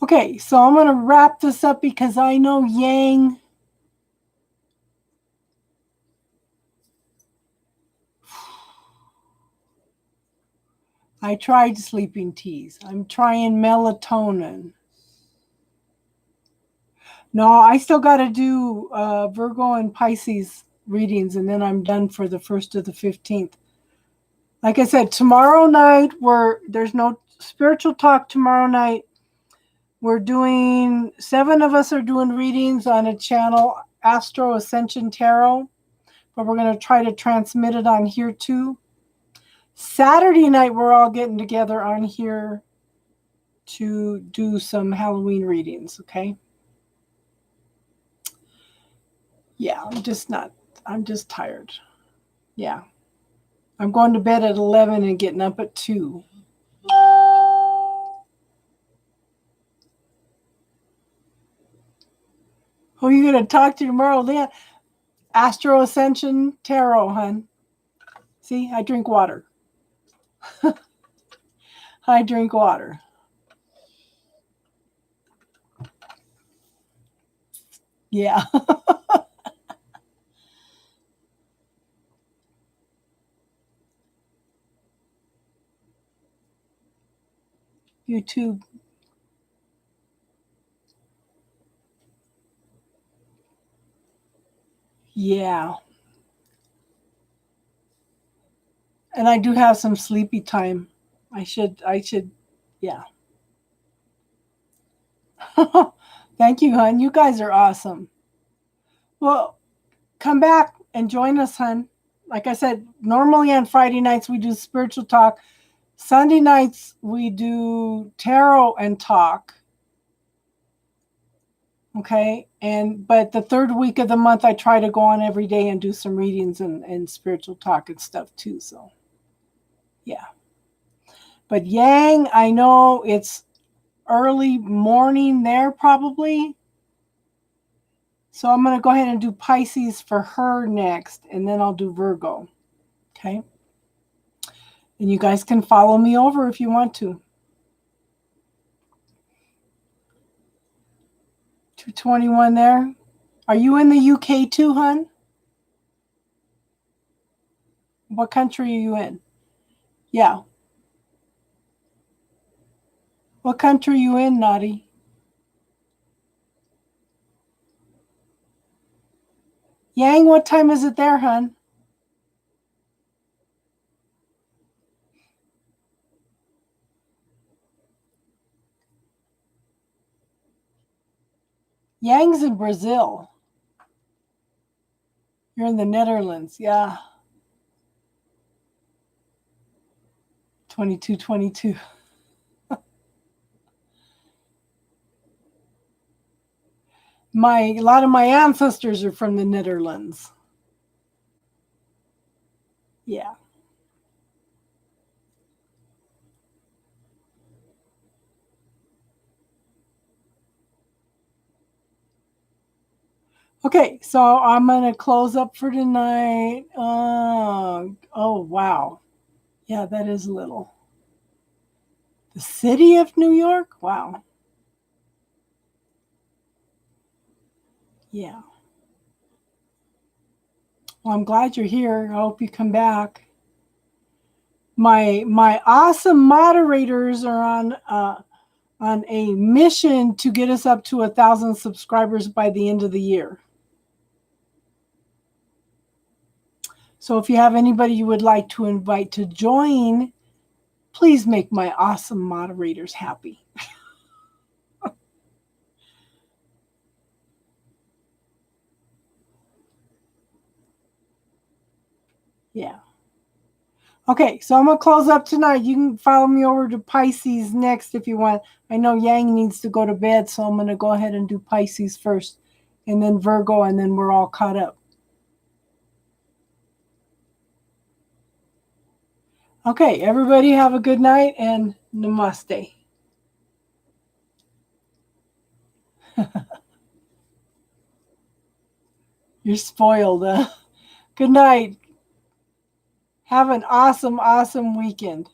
Okay, so I'm going to wrap this up because I know Yang. I tried sleeping teas. I'm trying melatonin. No, I still got to do Virgo and Pisces readings, and then I'm done for the 1st to the 15th. Like I said, tomorrow night there's no spiritual talk tomorrow night. We're doing 7 of us are doing readings on a channel, Astro Ascension Tarot, but we're going to try to transmit it on here too. Saturday night we're all getting together on here to do some Halloween readings, okay? Yeah, I'm just tired. Yeah. I'm going to bed at 11 and getting up at 2. Who are you going to talk to tomorrow, Leah? Astro Ascension Tarot, hun. See, I drink water. I drink water. Yeah. YouTube. Yeah. And I do have some sleepy time. I should, yeah. Thank you, hun. You guys are awesome. Well, come back and join us, hun. Like I said, normally on Friday nights we do spiritual talk. Sunday nights we do tarot and talk. Okay. But the third week of the month I try to go on every day and do some readings and spiritual talk and stuff too. So yeah. But Yang, I know it's early morning there probably. So I'm going to go ahead and do Pisces for her next, and then I'll do Virgo. Okay. And you guys can follow me over if you want to. 221 there. Are you in the UK too, hun? What country are you in? Yeah. What country are you in, Naughty? Yang, what time is it there, hun? Yang's in Brazil. You're in the Netherlands. Yeah. 2222. A lot of my ancestors are from the Netherlands. Yeah. Okay, so I'm going to close up for tonight. Oh, wow. Yeah, that is little. The city of New York? Wow. Yeah. Well, I'm glad you're here. I hope you come back. My awesome moderators are on a mission to get us up to 1,000 subscribers by the end of the year. So if you have anybody you would like to invite to join, please make my awesome moderators happy. Yeah. Okay, so I'm going to close up tonight. You can follow me over to Pisces next if you want. I know Yang needs to go to bed, so I'm going to go ahead and do Pisces first, and then Virgo, and then we're all caught up. Okay, everybody have a good night, and namaste. You're spoiled. Good night. Have an awesome, awesome weekend.